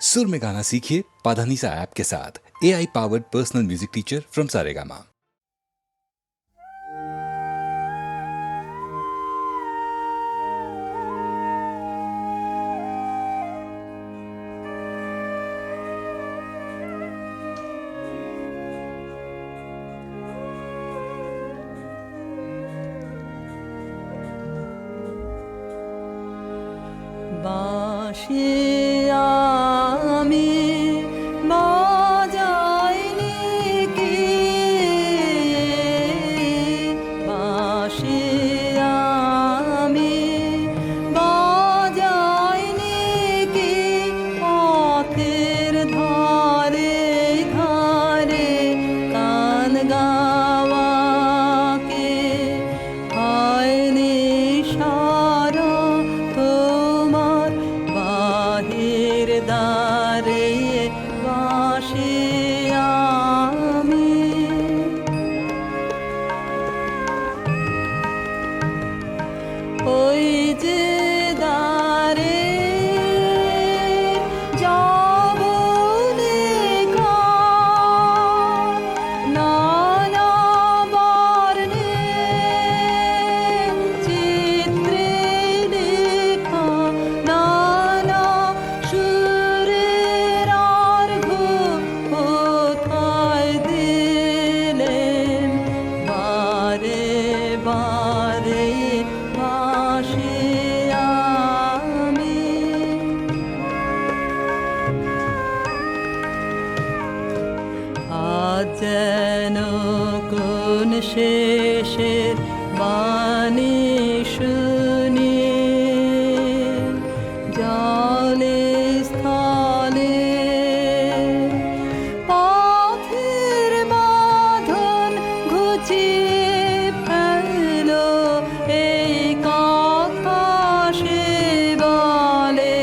सुर में गाना सीखिए पाधानीसा ऐप के साथ। AI powered personal music teacher from Saregama. বাঁশি আমি বাজাইনি কি, বাঁশি আমি বাজাইনি কি, পথের ধারে ধারে গান গাওয়াকে হয়নি সারা তোমার বাহির দ্বারে বাঁশি আমি। ওই যে দ্বারে যাব লেখা নানা বর্ণে চিত্রে লেখা, নানা সুরের অর্ঘ্য কোথায় দিলেন বারে বারে বাঁশি আমি। আজ যেন কোন শেষের বাণী শুনি, জলে স্থলে পথের বাঁধন ঘুচিয়ে ফেল, এই কথা সে বলে।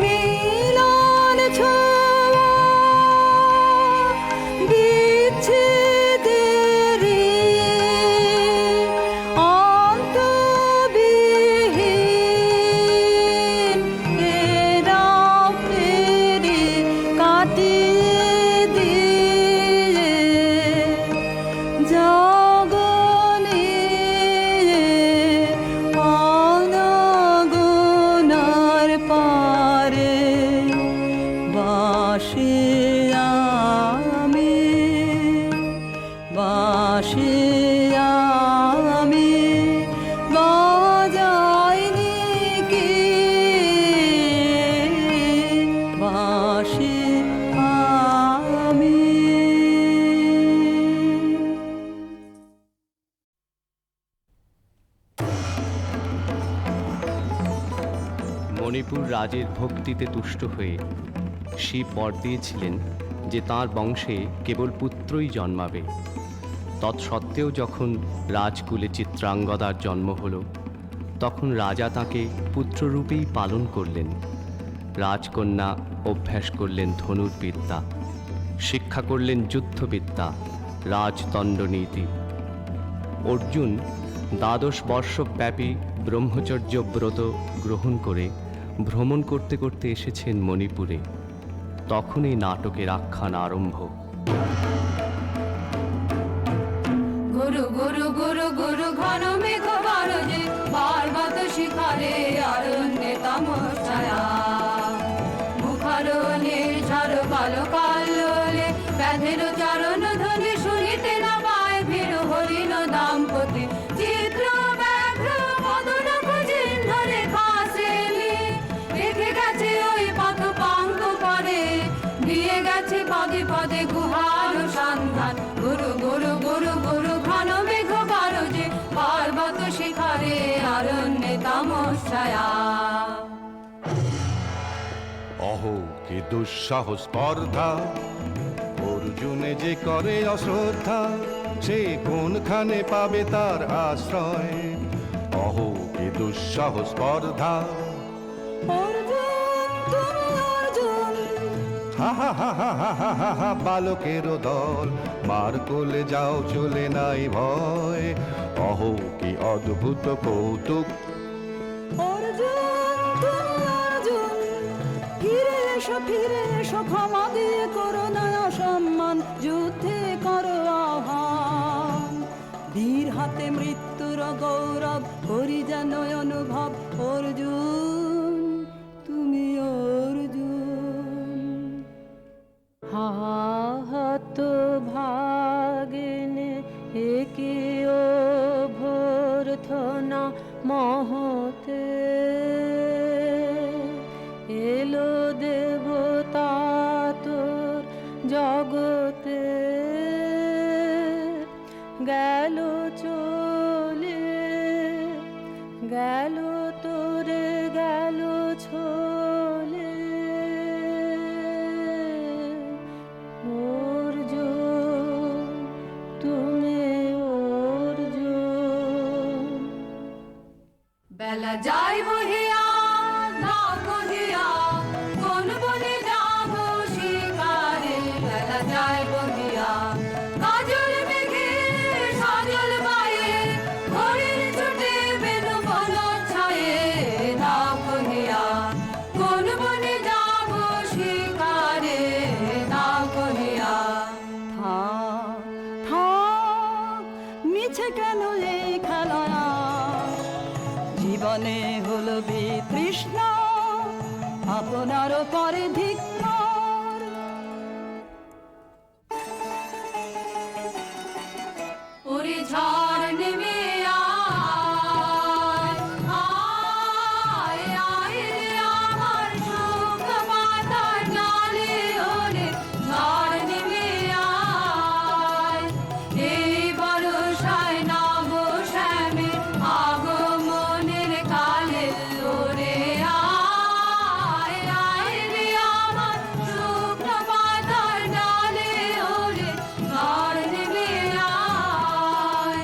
মিলন ছোঁয়া বিচ্ছেদেরই অন্তবিহীন এরা ফেরি কাটিয়ে দিয়ে জগনে অনগনার পারে বাঁশি আমি, বাঁশি আমি বাজাইনি কি, বাঁশি আমি। মণিপুর রাজের ভক্তিতে তুষ্ট হয়ে শিব বর দিয়েছিলেন যে তাঁর বংশে কেবল পুত্রই জন্মাবে। তৎসত্ত্বেও যখন রাজকুলে চিত্রাঙ্গদার জন্ম হল, তখন রাজা তাকে পুত্ররূপেই পালন করলেন। রাজকন্যা অভ্যাস করলেন ধনুর্বিদ্যা, শিক্ষা করলেন যুদ্ধবিদ্যা, রাজদণ্ডনীতি। অর্জুন 12 বর্ষব্যাপী ব্রহ্মচর্য ব্রত গ্রহণ করে ভ্রমণ করতে করতে এসেছেন মণিপুরে। তখনই নাটকের আখ্যান আরম্ভ। গুরু গুরু গুরু গুরু ঘন মেঘ বারজে, পার্বত শিখরে অরণ্যে তমসায়া, মুখারণে ঝড় কালো কালোলে ব্যাধের চরণ ধ্বনি শুনিতে না পায় ভীরু হরিণ দাম্পতি। চিত্র ব্যাঘ্র পদন খুঁজিন ধরে খাসেলি, রেখে গেছে ওই পথ পাঙ্ক করে, দিয়ে গেছে পদে পদে গুহার সন্ধান। গুরু গুরু গুরু গুরু ঘন মেঘ বারজে, পার্বত শিখরে অরণ্যে তমসায়া। অহো কি দুঃসাহ স্পর্ধা, অর্জুনে যে করে অশ্রদ্ধা, সে কোনখানে পাবে তার আশ্রয়। অহো কি দুঃসাহ স্পর্ধা, অর্জুন তুমি অর্জুন, হা হা হা হা হা হা হা হা, বালকেরও দল মার কোলে যাও চলে নাই ভয়। অহো কি অদ্ভুত কৌতুক, অর্জুন তুমি অর্জুন, ফিরে ফিরে এসো ক্ষমা দিয়ে করো না অসম্মান, যুদ্ধে করো আহ্বান। বীর হাতে মৃত্যুর গৌরব করি যেন অনুভব, অর্জুন তুমি অর্জুন। হাত ভাগিনে একিও ভোরথনা মহতে, এলো দেবতা তোর জগতে, গেল চলে গেল তোরে গেল ছোলে, অর্জুন তুমি অর্জুন। বেলা যাই বহিয়া না বহিয়া, কোন বনে যাব শিকারে। বেলা যাই বহিয়া কাজল মেঘে সজল পায়ে, ঘড়ির ছুটে বেনু বন ছায়ে। না বহিয়া কোন বনে যাব শিকারে, না বহিয়া। থাক থাক মিছে কেন এই খেলা, জীবনে হলো বিতৃষ্ণা আপনার পরে ধিক্কার। ওরে ঝড় নেমে আয়, আয়, আয় রে আমার শুকনো পাতার ডালে। ওরে ঝড় নেমে আয়, এই বর্ষায় নব শ্যামের আগমনের কালে। ওরে আয়, আয় রে আমার শুকনো পাতার ডালে। ওরে ঝড় নেমে আয়,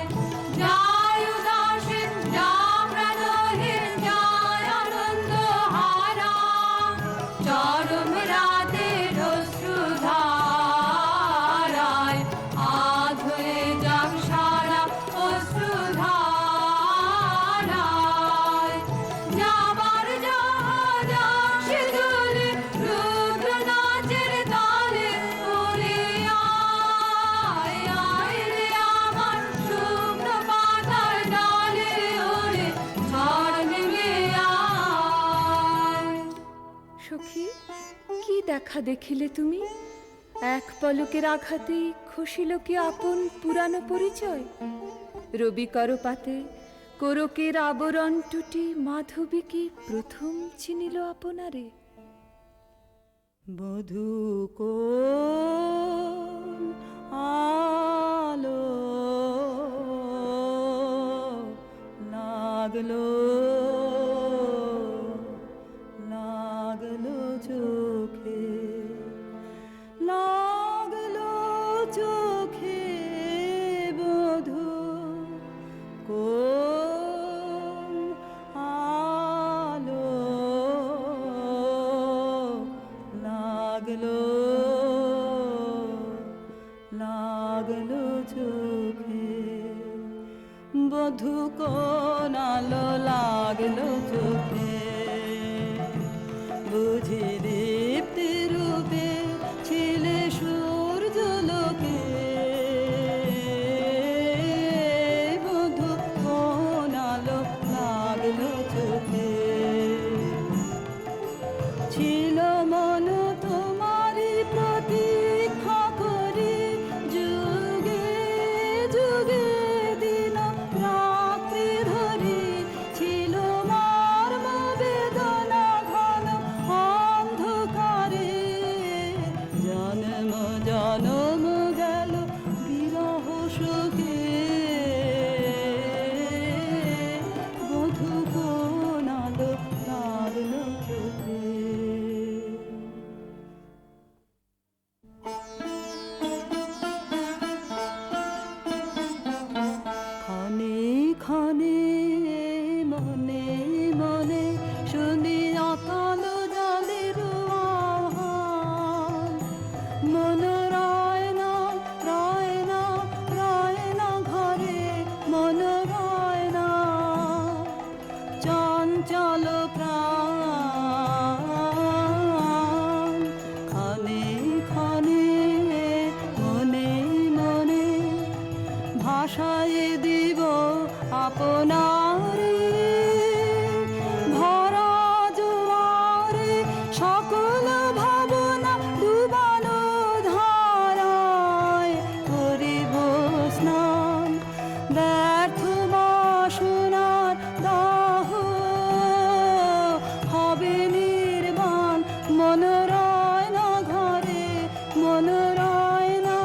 যায় উদাসীন যা প্রাণহীন, যায় আনন্দ হারা। চরম রাতের অশ্রুধারায় আধ হয়ে যাক সারা অশ্রুধারায়। যাবার জাহাজ আসে দুলে, রুদ্র নাচের তালে। ওরে আয়, আয় রে আমার শুকনো পাতার ডালে। ওরে ঝড় নেমে আয়। সখী, কি দেখা দেখিলে তুমি? এক পলকের আঘাতেই খসিল কি আপন পুরানো পরিচয়? রবি করপাতে কোরকের আবরণ টুটি, মাধবী কি প্রথম চিনিল আপনারে? বধূ কোন আলো লাগলো লাগলো চোখে, লাগলো চোখে বধূ কোন আলো লাগলো লাগলো চোখে, বধূ কোন আলো লাগলো চোখে। বুঝি দীপ্তি রূপে ছিলে সূর্য লোকে, বধূ কোন আলো লাগলো চোখে। ছিল মন তোমারই প্রতীক্ষা করি, যুগে যুগে দিন রাত্রি ধরি। ছিল মন আপনারে ভরা জোয়ারে সকল ভাবনা ডুবানো ধারায় করিব স্নান ব্যর্থ বাসনার দাহ হবে নির্বাণ মন রয় না ঘরে মন রয় না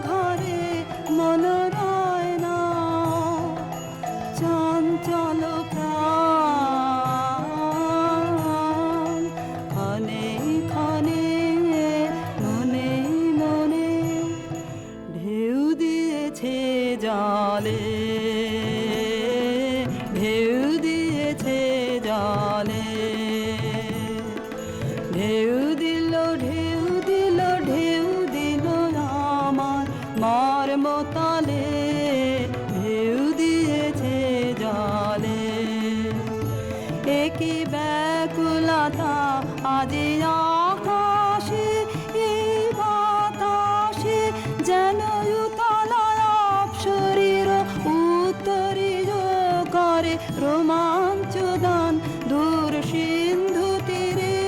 ঘরে মন রয় না চঞ্চল প্রাণ ক্ষণে ক্ষণে মনে মনে ঢেউ দিয়েছে জলে ঢেউ দিয়েছে জলে ঢেউ দিল ঢেউ দিল ঢেউ দিল আমার মর্মতলে ঢেউ দিয়েছে জলে একই ব্যাকুলতা আজি আকাশে এই বাতাসে যেন উতলায় অপসরীর উত্তরীয় করে রোমাঞ্চ দান দূর সিন্ধু তীরে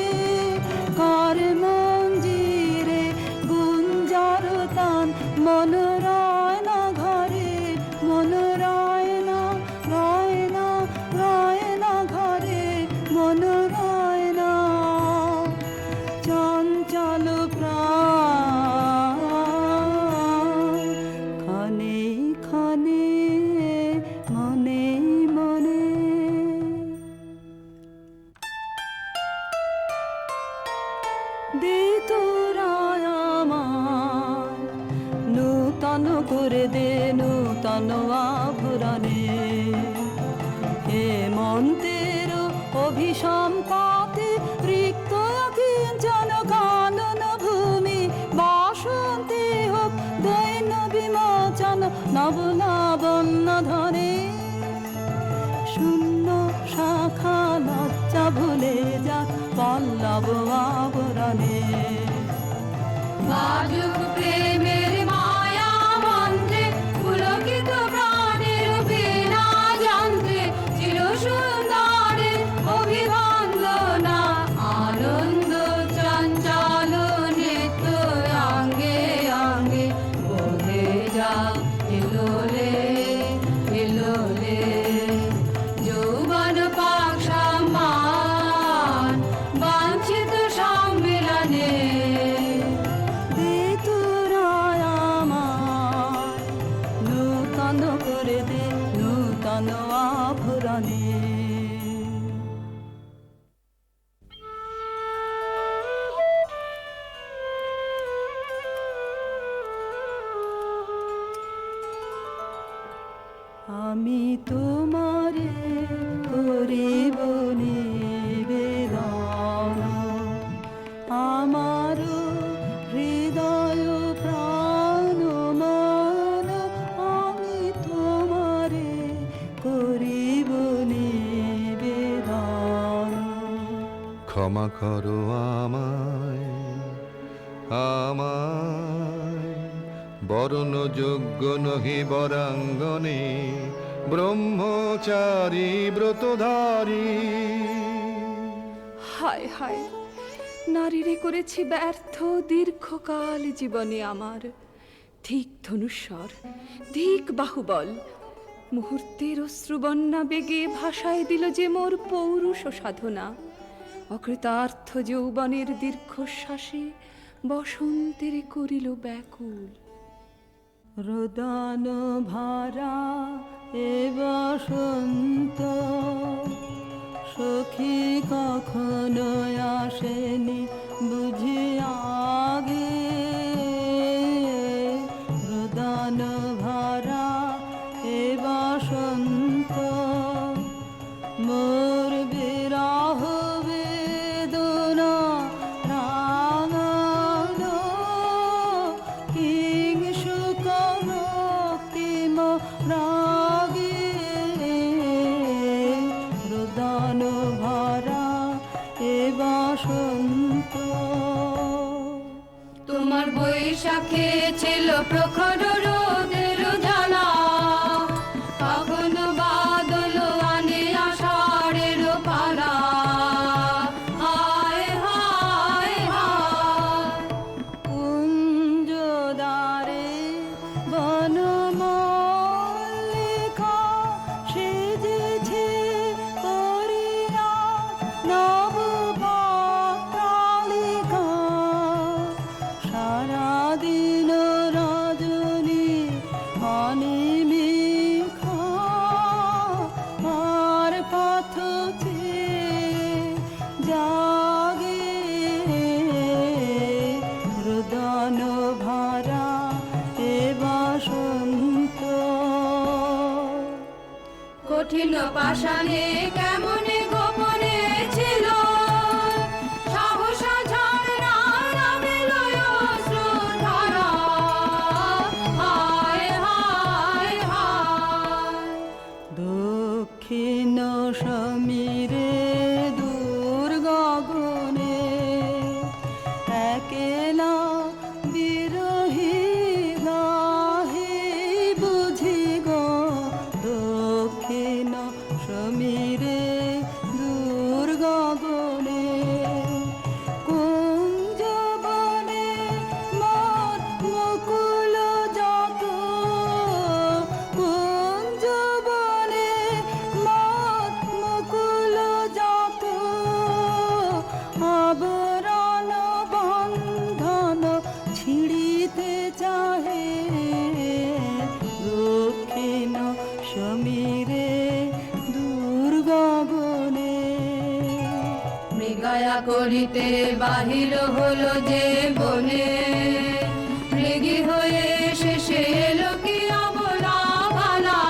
কর মঞ্জিরে গুঞ্জার তান মন রয় না ঘরে মন রয় না ঘরে মন রয় না চঞ্চল প্রাণ ক্ষণে ক্ষণে মনে মনে দে তোরা আমার নূতন করে দে নূতন আভরণে হেমন্তের অভিসম্পাতে রিক্ত কিঞ্চন কানন ভূমি বাসন্তে হোক দৈন্য বিমোচন নবলাবণ্য ধরে শূন্য শাখা লজ্জা ভুলে যা পল্লব আবরণে বাজুক প্রেমের মায়া মন্ত্রে পুলকিত প্রাণের বীণা যন্ত্রে চির সুন্দরের অভিবন্দনা আনন্দ চঞ্চল নৃত্য অঙ্গে অঙ্গে বহে যা হিলোলে হিলোলে যৌবন পাক সম্মান বাঞ্ছিত সম্মিলনে দে তোরা আমার নূতন করে দে নূতন আভরণে আমি তোমারে করিব নিবেদন আমার হৃদয় প্রাণ মন আমি তোমারে করিব নিবেদন ক্ষমা করো আমায় আমায় বরণ যোগ্য নহি বরাঙ্গনে ব্রহ্মচারী ব্রতধারী হায় হায় নারীরে করেছি ব্যর্থ দীর্ঘকাল জীবনে আমার ধিক ধনুস্বর ধিক বাহুবল মুহূর্তের অশ্রুবন্যা বেগে ভাষায় দিল যে মোর পৌরুষ সাধনা অকৃতার্থ যৌবনের দীর্ঘশ্বাসে বসন্তের করিল ব্যাকুল রোদন ভরা এ বসন্ত সখী কখনো আসেনি বুঝি আগে রোদন ভরা এ বসন্ত মোর বিরহ বেদনা রাঙালো কিং সুখ রক্তিম রাগে রোদন ভরা এ বসন্ত তোমার বৈশাখে ছিল প্রখর রোদের জ্বালা জাগে রোদন ভরা এ বসন্ত। কঠিন পাষাণে কেমনে গোপনে ছিল সহসা ঝরনা নামিল অশ্রুধারা। হায় হায় হায় দক্ষিণ সমীরে দূর গগনে একেলা বিরহী গাহে বুঝি গো। দক্ষিণ সমীরে দূর গগনে কুঞ্জ বনে মোর মুকুল যত। কুঞ্জ বনে মোর মুকুল যত আবরণ বন্ধন ছিড়িতে চাহে। দক্ষিণ সমীরে দূর গগনে মৃগয়া করিতে বাহির হলো যে বনে, মৃগী হয়ে শেষে এলো কি অবলা ভালা।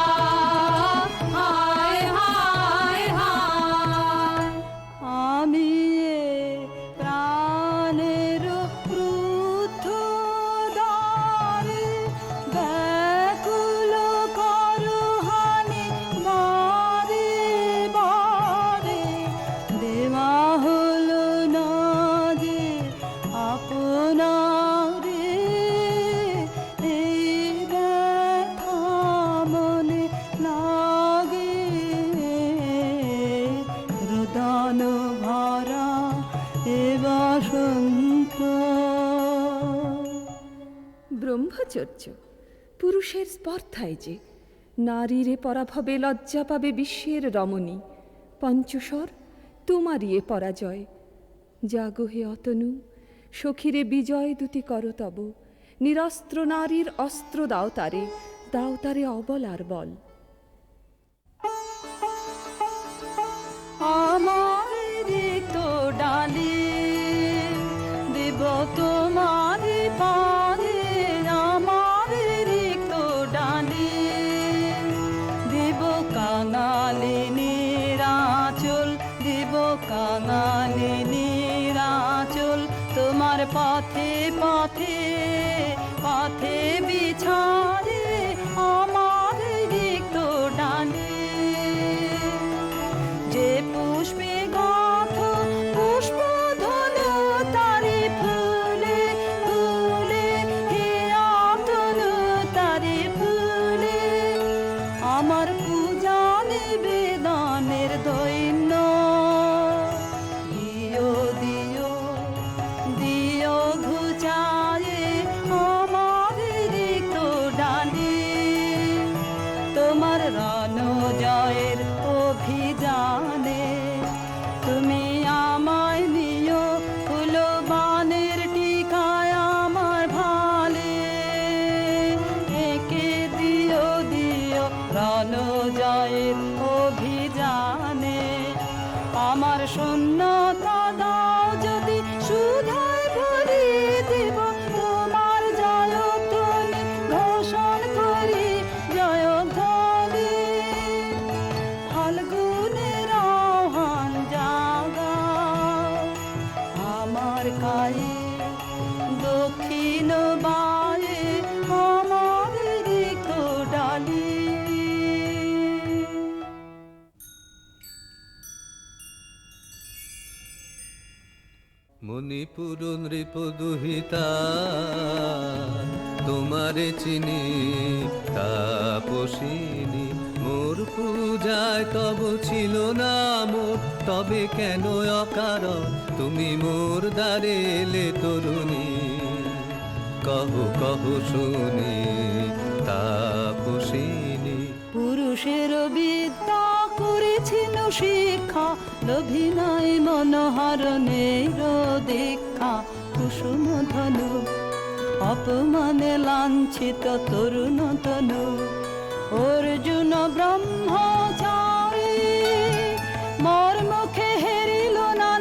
হায় হায় হায় আমি এ প্রাণের ক্রুদ্ধ দ্বারে ব্যাকুল করহানি বারে বারে। দেওয়া হলো না যে আপনারে এই ব্যথা মনে লাগে রোদন ভরা এ বসন্ত। ব্রহ্মচর্য পুরুষের স্পর্ধায় যে নারীরে পরাভবে লজ্জা পাবে বিশ্বের রমণী। পঞ্চস্বর তোমারই এ পরাজয়। জাগো হে অতনু, সখীরে বিজয় দুতি কর তব। নিরস্ত্র নারীর অস্ত্র দাও তারে অবলার বল। আমার রিক্ত ডালি দেব তোমার পারে। আমার রিক্ত ডালি দেব কাঙালিনীর আঁচল। দেব কাঙালিনীর আঁচল তোমার পথে পথে পথে বিছারে। আমার রিক্ত ডালি যে পুষ্পে গাথ পুষ্প ধনু তারে ফুলে ফুলে হে আতনু তারে ফুলে। আমার পূজা নিবেদনের দৈন্য দিও দিও দিও ঘুচায়ে আমার রিক্ত ডালি। তোমার রণ জয়ের অভিযানে তুমি আমায় নিও ফুলবানের টিকায় আমার ভালে। একে দিও দিও রণ জয়ের অভিযানে আমার শূন্যতা দাও যদি শুধায় ভরি দেব তোমার জয়ধ্বনি ঘোষণ করি জয়ধ্বনি। ফাল্গুনের আহ্বান জাগাও আমার কায়ে দক্ষিণ বায়ে আমার রিক্ত ডালি। মণিপুর নৃপ দুহিতা তোমারে চিনি তাপসিনী। মোর পূজায় তব ছিল না মোর, তবে কেন অকারণ তুমি মোর দ্বারে এলে তরুণী। কহ কহ শুনি তাপসিনী। পুরুষের বিদ্যা করেছিল শিক্ষা লোভী নাই মনোহরণের দীক্ষা। কুসুম ধনু অপমানে লাঞ্ছিত তরুণ তনু। অর্জুন ব্রহ্মচারী মোর মুখে হেরিল না।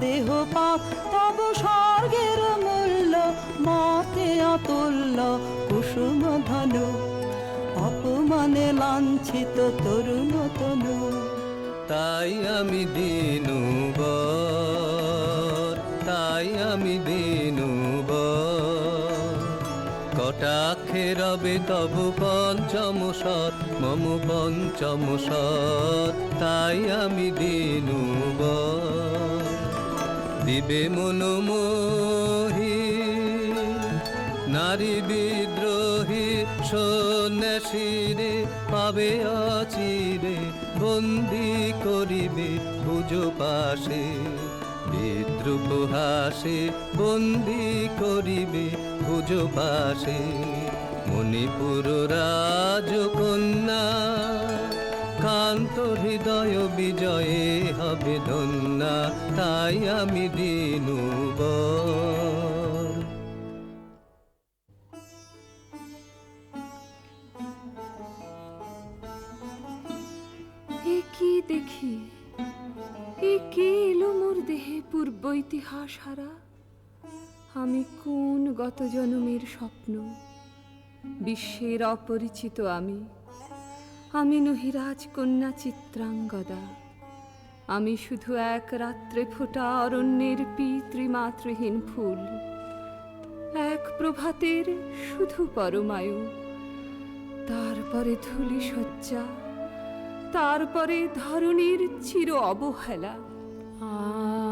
দেহ পাক তব স্বর্গের মূল্য মতে অতুল্য কুসুম ধনু অপমানে লাঞ্ছিত তরুণ তনু তাই আমি দিনুবর, তাই আমি দিনুবর, কটাক্ষে রবে তব পঞ্চম স্বর, মম পঞ্চম স্বর, তাই আমি দিনুবর। দিবে মনোমোহী নারী বিদ্রোহী সন্ন্যাসীরে পাবে অচিরে, বন্দি করিবে ভুজ পাশে, বিদ্রুপ হাসে বন্দি করিবে ভুজ পাশে। মণিপুর রাজকন্যা কান্ত হৃদয় বিজয়ে হবে ধন্যা, তাই আমি দিনুবর। এ কি দেখি, এ কে এলো মোর দেহে পূর্ব ইতিহাস হারা? আমি কোন গত জনমের স্বপ্ন? বিশ্বের অপরিচিত আমি নহি রাজকন্যা চিত্রাঙ্গদা। আমি শুধু এক রাত্রে ফোটা অরণ্যের পিতৃমাতৃহীন ফুল, এক প্রভাতের শুধু পরমায়ু, তারপরে ধূলি শয্যা, তারপরে ধরণীর চির অবহেলা।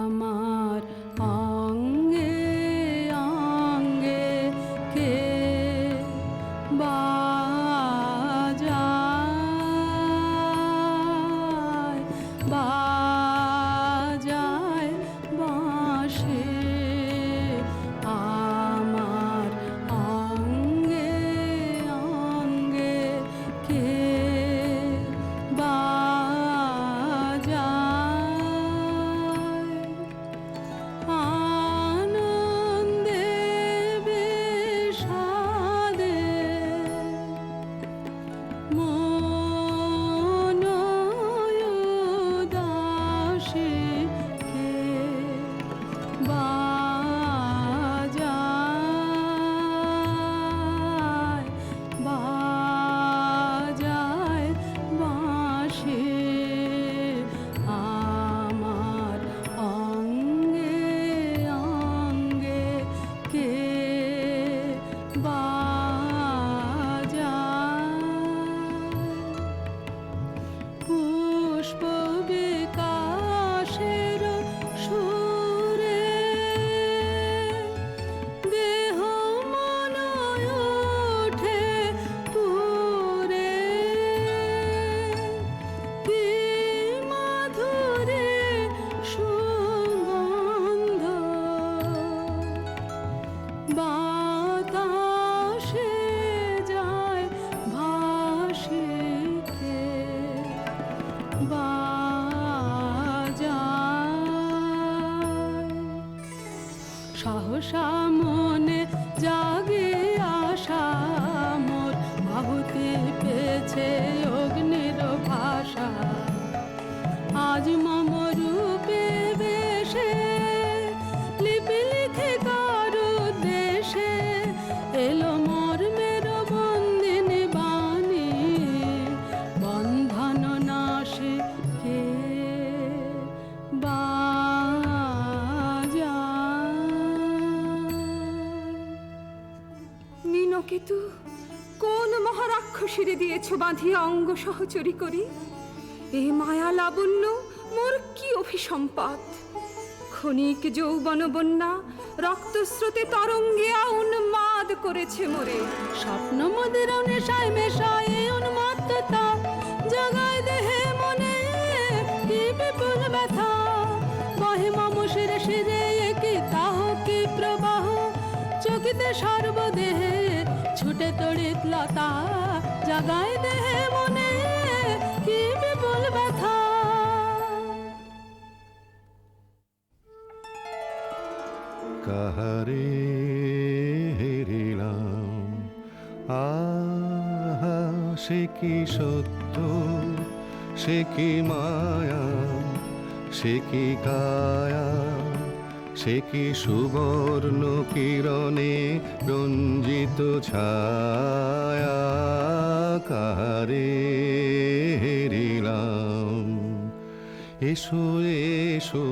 আমার অঙ্গে অঙ্গে কে বাজায় বাজায় বাঁশি, আমার অঙ্গে অঙ্গে কে আনন্দে বিষাদে মন উদাসী কে বাজায় বাজায় বাঁশি, আমার অঙ্গে অঙ্গে কে বাজায়। পুষ্প বিকাশের সুরে দেহ মন ওঠে পুরে, কি মাধুরী সুগন্ধ বাতাসে যায় ভাসে কে বাজায়। সহসা মনে জাগে আশা মোর, আহুতি পেয়েছে অগ্নির ভাষা। আজ মম রূপে বেশে লিপি লিখে কারু দেশে এলো মোর মের বন্দিনী বাণী, বন্ধন নাশে কে বাজায়। মীনকেতু কোন মহারাক্ষসীরে দিয়েছ বাঁধিয়া অঙ্গ সহচরী করি? এ মায়া লাবণ্য মোর কি অভিসম্পাত? ক্ষণিক যৌবন বন্যা রক্তস্রোতে তরঙ্গিয়া উন্মাদ করেছে মোরে। স্বপ্ন মদের নেশায় মেশায় উন্মত্ততা জাগায় দেহে মনে কি বিপুল ব্যথা। বহে মম শিরে শিরে কি তাহ কি প্রবাহ, চকিতে সর্বদেহে ছুটে তড়িৎ লতা, জাগায় দেহে মনে কি বিপুল ব্যথা। কাহারে হেরিলাম, আহা সে কি সত্য, সে কি মায়া, সে কি কায়া, সে কি সুবর্ণ কিরণে রঞ্জিত ছায়া কারে হেরিলাম। এসো এসো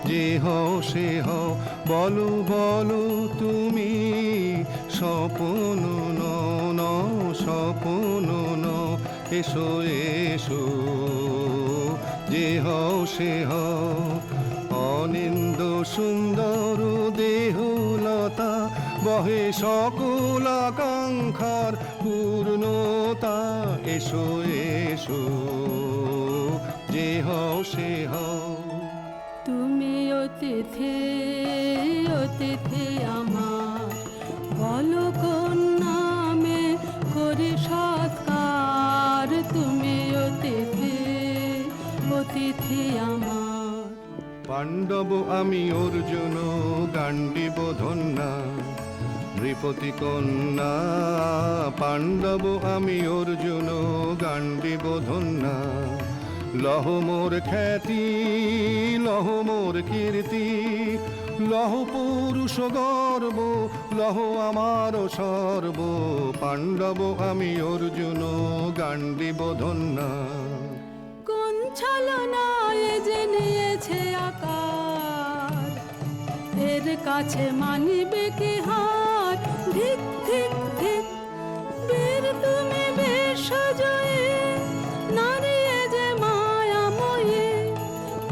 যে হও সে হও, বলো বলো তুমি স্বপন ন স্বপন ন। এসো এসো যে হও সে হও, অনিন্দ সুন্দর দেহলতা বহে সকল আকাঙ্ক্ষার পূর্ণতা। এসো এসো যে হও সে হও। তুমি অতিথি অতিথি আমার, বলো কোন নামে করি সৎকার। তুমি অতিথি অতিথি আমার। পাণ্ডব আমি অর্জুন গান্ডীব ধন্যা, নৃপতি কন্যা। পাণ্ডব আমি অর্জুন গান্ডীব ধন্যা। লহ মোর খ্যাতি লহ মোর কীর্তি, লহ পুরুষ গর্ব লহ আমার সর্ব। পাণ্ডব আমি অর্জুন গান্ডীব ধন্যা। কোন ছলনায় যে নিয়েছে আকার, এর কাছে মানিবে কি হার। ধিক ধিক ধিক বীর তুমি বিশ্বজয়ী, নারী যে মায়াময়ী।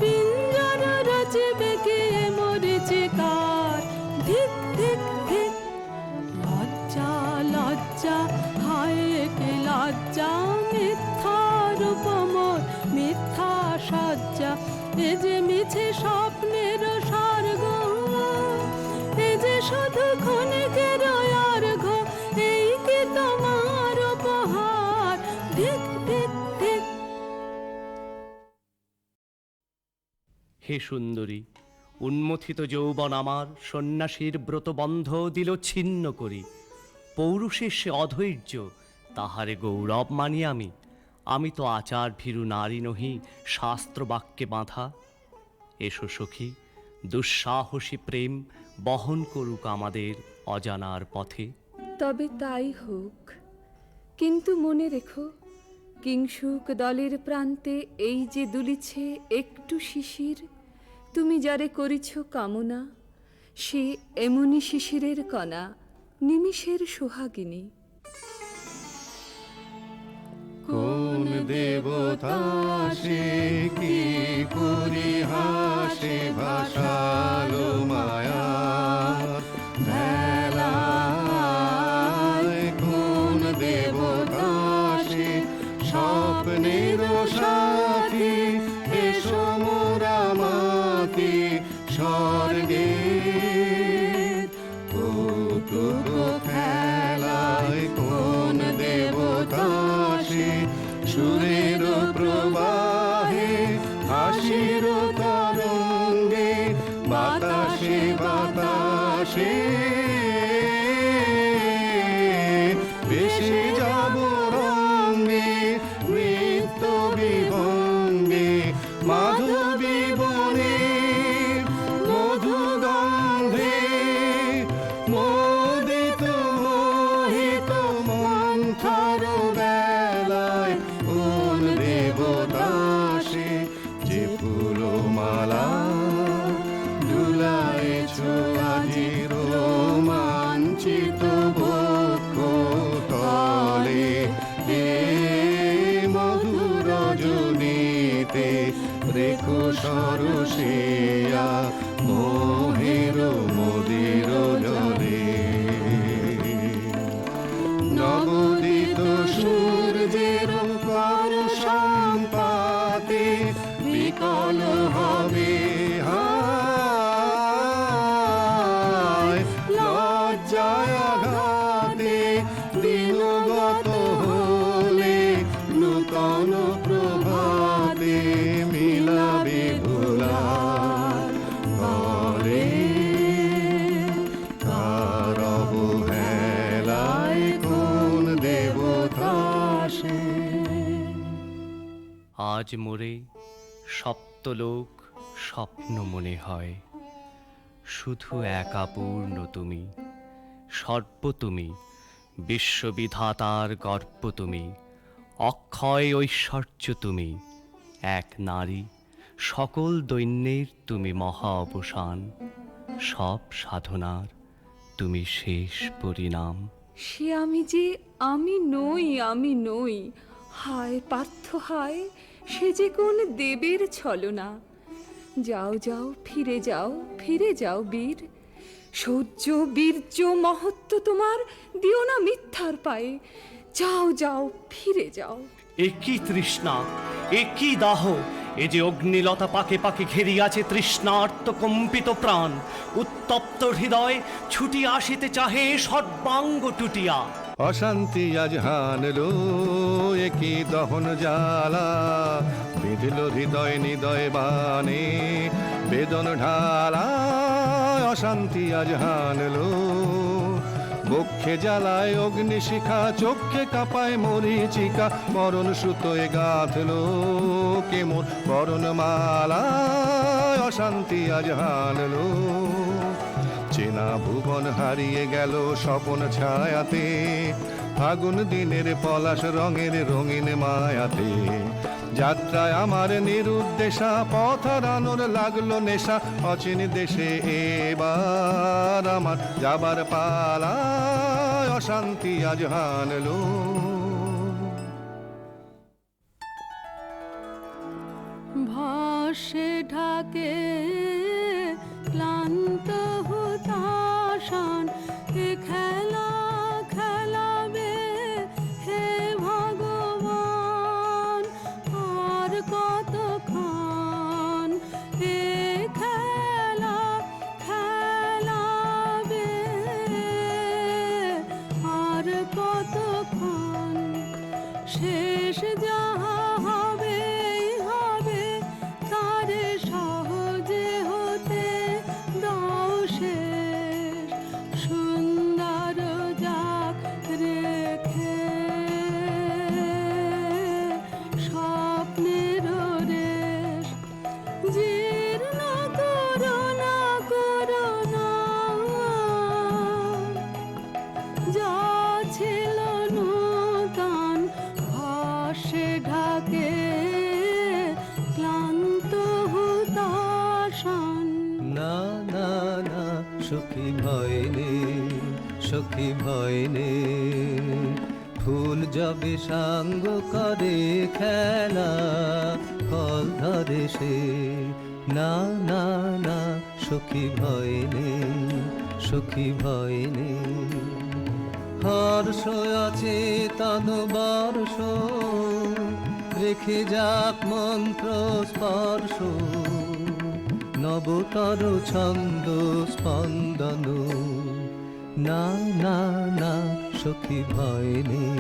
পিঞ্জর রচিবে কি মরিচিকার। ধিক ধিক ধিক লজ্জা লজ্জা হায় কি লজ্জা। মিথ্যার উপমর মিথ্যা সজ্জা, এ যে মিছে স্বপ্নের স্বর্গ। এ যে শুধু ক্ষণিকের অর্ঘ, এই কি তোমার উপহার। ধিক ধিক ধিক। হে সুন্দরী, উন্মথিত যৌবন আমার সন্ন্যাসীর ব্রতবন্ধ দিল ছিন্ন করি। পৌরুষের সে অধৈর্য, তাহারে গৌরব মানি আমি। আমি তো আচার ভীরু নারী নহি, শাস্ত্র বাক্যে বাঁধা। এসো সখী, দুঃসাহসী প্রেম বহন করুক আমাদের অজানার পথে। তবে তাই হোক, কিন্তু মনে রেখো, কিংসুক দলের প্রান্তে এই যে দুলিছে একটু শিশির, তুমি যারে করিছ কামনা, সে এমনি শিশিরের কণা, নিমিষের সোহাগিনী। কোন দেবতা সে কি পরিহাসে ভাসালো মায়ার ভেলায়। কোন দেবতা সে স্বপ্নের সাথী, এসো মোরা মাতি স্বর্গে। কৌতুক খেলায় কোন দেবতা সে সুরের প্রবাহে হাসির তরঙ্গে। বাতাসে বাতাসে ভেসে যাব রঙ্গে নৃত্য বিভঙ্গে। মাধবী বনে মধু গন্ধে মোদিত মোহিত মন্থর বেলায়। কোন দেবতা সে যে ফুলমালা দুলাইছ আজি রোমাঞ্চিত বক্ষ তলে। এ মধুর রজনীতে রেখো সরসিয়া মোহের মোদির জলে। নবোদিত সূর্যের কর সম্পাতে বিকল হবে হায়। লজ্জায় আঘাতে দিনগত হলে নূতন প্রভাতে মিলাবে ভোলার ঘরে। কার অবহেলায় কোন দেবতা সে। আজ মোরে সপ্তলোক স্বপ্ন মনে হয়। শুধু একা পূর্ণ তুমি, সর্ব তুমি, বিশ্ববিধাতার গর্ব তুমি, অক্ষয় ঐশ্বর্য তুমি, এক নারী, সকল দৈন্যের তুমি মহা অবসান, সব সাধনার তুমি শেষ পরিণাম। সে আমি যে আমি নই, হায় পার্থ হায়, সে যে কোন দেবের ছলনা। যাও যাও ফিরে যাও বীর, শৌর্য বীর্য মহত্ব তোমার দিও না মিথ্যার পায়ে। যাও যাও ফিরে যাও। একই তৃষ্ণা, একই দাহ, এ যে অগ্নিলতা পাকে পাকে ঘেরিয়াছে তৃষ্ণার্ত কম্পিত প্রাণ, উত্তপ্ত হৃদয় ছুটিয়া আসিতে চাহে সর্বাঙ্গ টুটিয়া। অশান্তি আজ হানলো একই দহন জ্বালা, বিঁধল হৃদয় নিদয় বানে বেদন ঢালা। অশান্তি আজ হানলো বক্ষে জ্বালায় অগ্নিশিখা, চোখে কাঁপায় মরিচিকা, মরণ সুতোয় গাঁথলো কেমন বরণ মালা। অশান্তি আজ হানলো চেনা ভুবন হারিয়ে গেল স্বপন ছায়াতে, ফাগুন দিনের পলাশ রঙের রঙিন মায়াতে। যাত্রায় আমার নিরুদ্দেশা, পথ হারানোর লাগলো নেশা, অচিন দেশে এবার আমার যাবার পালা। অশান্তি আজ হানলো। ভাসে ঢাকে ক্লান্ত হুতাশান, এ খেলা খেলাবে হে ভগবান। আর কতক্ষণ এ খেলা খেলাবে, আর কতক্ষণ শেষ যাহা হবে হবে, তারে সহজে হতে দাও শেষ। সুন্দর যাক রেখে স্বপ্নের রেশ, জীর্ণ করুণা করুণা। যা ছিল নূতন ভাসে ঢাকে ক্লান্ত হুতাশান। না না না সখী ভয় নেই, সখী ভয় নেই, ফুল যবে সাঙ্গ করে খেলা ফল ধরে সে। না না না সখী ভয় নেই, সখী ভয় নেই। হর্ষ আছে তন বর্ষ, রেখে যাক মন্ত্র স্পর্শ, নবতর ছন্দ স্পন্দন। না না না সখী ভয় নেই,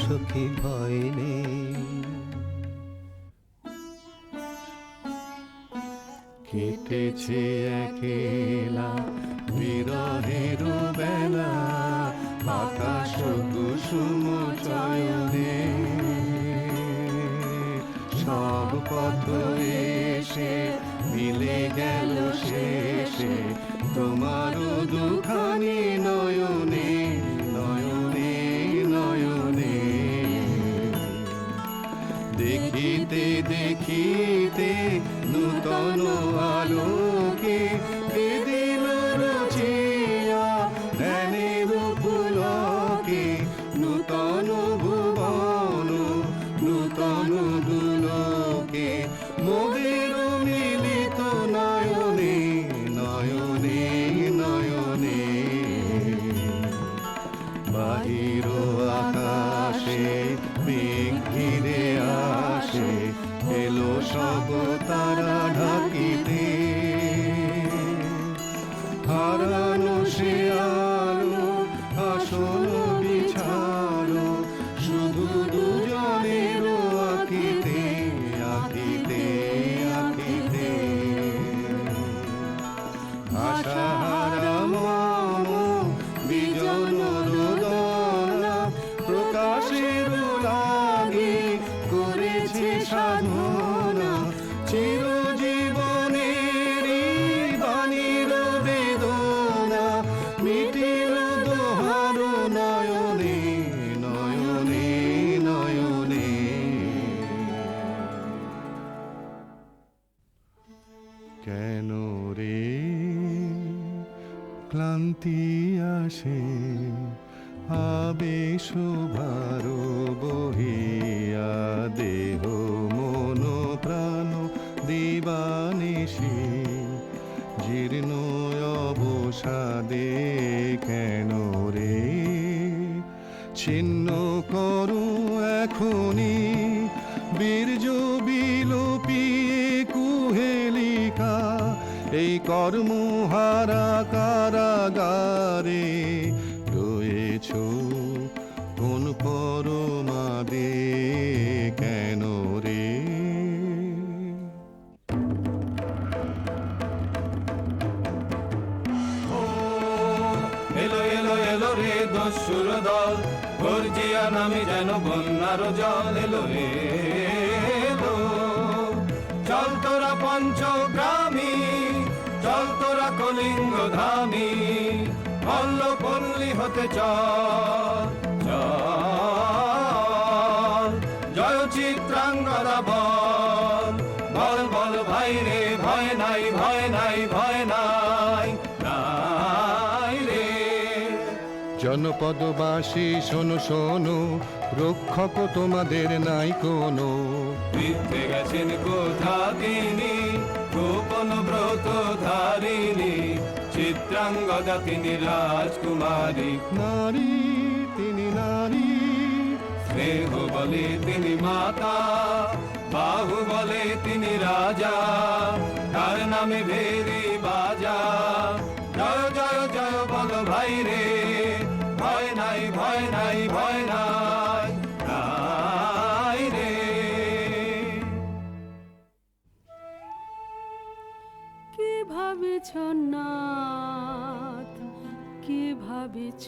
সখী ভয় নেই। কেটেছে একেলা বিরহের বেলা, আকাশ কুসুম চয়নে। সব পথ এসে মিলে গেল শেষে তোমার দুখানি নয়নে নয়নে নয়নে। দেখিতে দেখিতে নূতন আলোকে দিল রচিয়া ধ্যানের পুলকে। নূতন ভুবন নূতন দুলোকে, মোদের মিলিত নয়নে নয়নে নয়নে। বাহির আকাশে মেঘ ঘিরে আসে, এলো সব তারা ঢাকিতে। কেন রে ক্লান্তি আসে আবেশ ভার বহিয়া দেহ মন প্রাণ দিবানিশি জীর্ণ অবসাদে কেন রে ছিন্ন করো এখনি বীর্য বিলোপিয়ে কুহেলিকা এই কর্মহারা কারাগারে রয়েছ কোন পরমাদে কেন রে এলো এলো এলো রে দস্যুর দল গর্জিয়া নামে যেন বন্যার জল এলো রে এলো। চল তোরা পঞ্চগ্রামী চল তোরা কলিঙ্গ ধামী মল্ল পল্লী হতে চল চল জয় চিত্রাঙ্গদা বল বল বল ভাই রে ভয় নাই ভয় নাই ভয় নাই নাই রে। জনপদবাসী শোনো শোনো রক্ষক তোমাদের নাই কোনো বৃদ্ধে গেছেন কোথা তিনি গোপন ব্রত ধারিণী চিত্রাঙ্গদা তিনি রাজকুমারী নারী তিনি নারী স্নেহ বলে তিনি মাতা বাহু বলে তিনি রাজা তার নামে ভেরি বাজা জয় জয় জয় বল ভাই রে ভয় নাই ভয় নাই ভয় নাই নাই রে। কি ভাবিছ নাথ কি ভাবিছ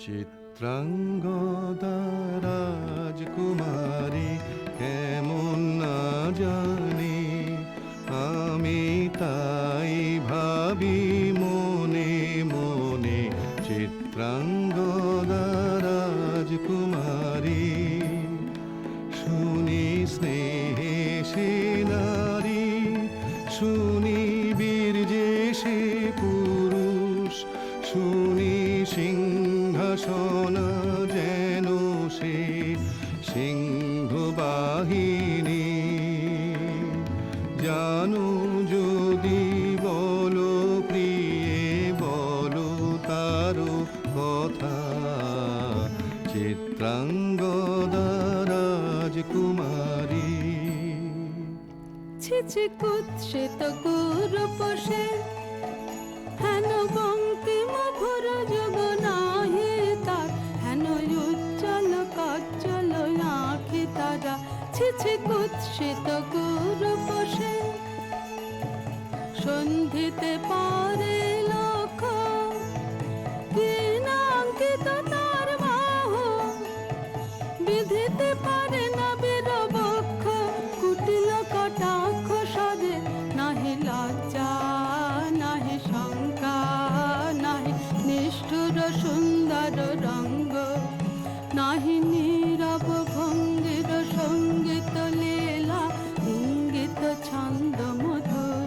চিত্রাঙ্গদা রাজকুমারী কেমন না জানি আমি তাই ভাবি মনে মনে চিত্রাঙ্গদা রাজকুমারী শুনি স্নেহে সে নারী শুনি বীর্যে সে পুরুষ শুনি সিংহাসন যেন সে সিংহ বাহিনী জানো যদি বলো প্রিয়ে বলো তারও কথা চিত্রাঙ্গদা রাজকুমারী ছিছি কুৎসিত কুরূপসে হেন বঙ্কিম ভুর যুগ নাহি তার হেন উজ্জ্বল কজ্জল আঁখি তারা ছিছি কুৎসিত কুরূপসে সন্ধিতে পারে লক্ষ কি নাঙ্কিত তার বাহু বিধিতে পারে না বীরবক্ষ কুটিল কটাক্ষ সদে নাহি লজ্জা নাহি শঙ্কা নাহি নিষ্ঠুর সুন্দর রঙ্গ নাহি নীরব ভঙ্গির সঙ্গীত লীলা ইঙ্গিত ছন্দ মধুর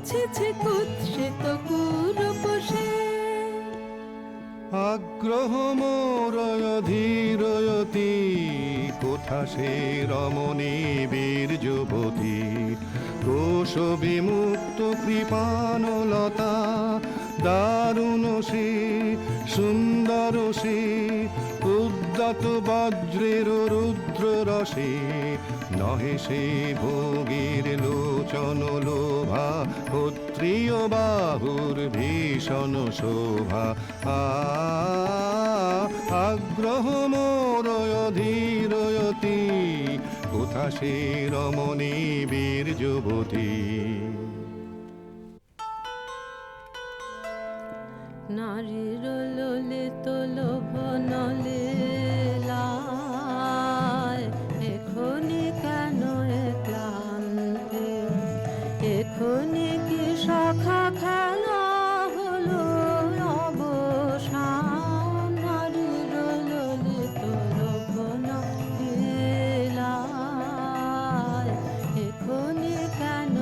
ছিছি কুৎসিত কুরূপসে আগ্রহ মোরয় ধীরয়তি কোথা সে রমণী বীর যুবতী কোশ বিমুক্ত কৃপানলতা দারুণ সে সুন্দর সে উদ্যত বজ্রের রুদ্র রসে নহে সে ভোগীর লোচন লোভা ক্ষত্রিয় বাহুর ভীষণ শোভা আগ্রহ মোরয় ধীরয়তি কোথা সে রমণী বীর যুবতী নারীর ললিত লোভন লীলায় এখনি কেন ক্লান্তি এখনি কি সখা খেলা হলো অবসান নারীর ললিত লোভন লীলায় এখনি কেন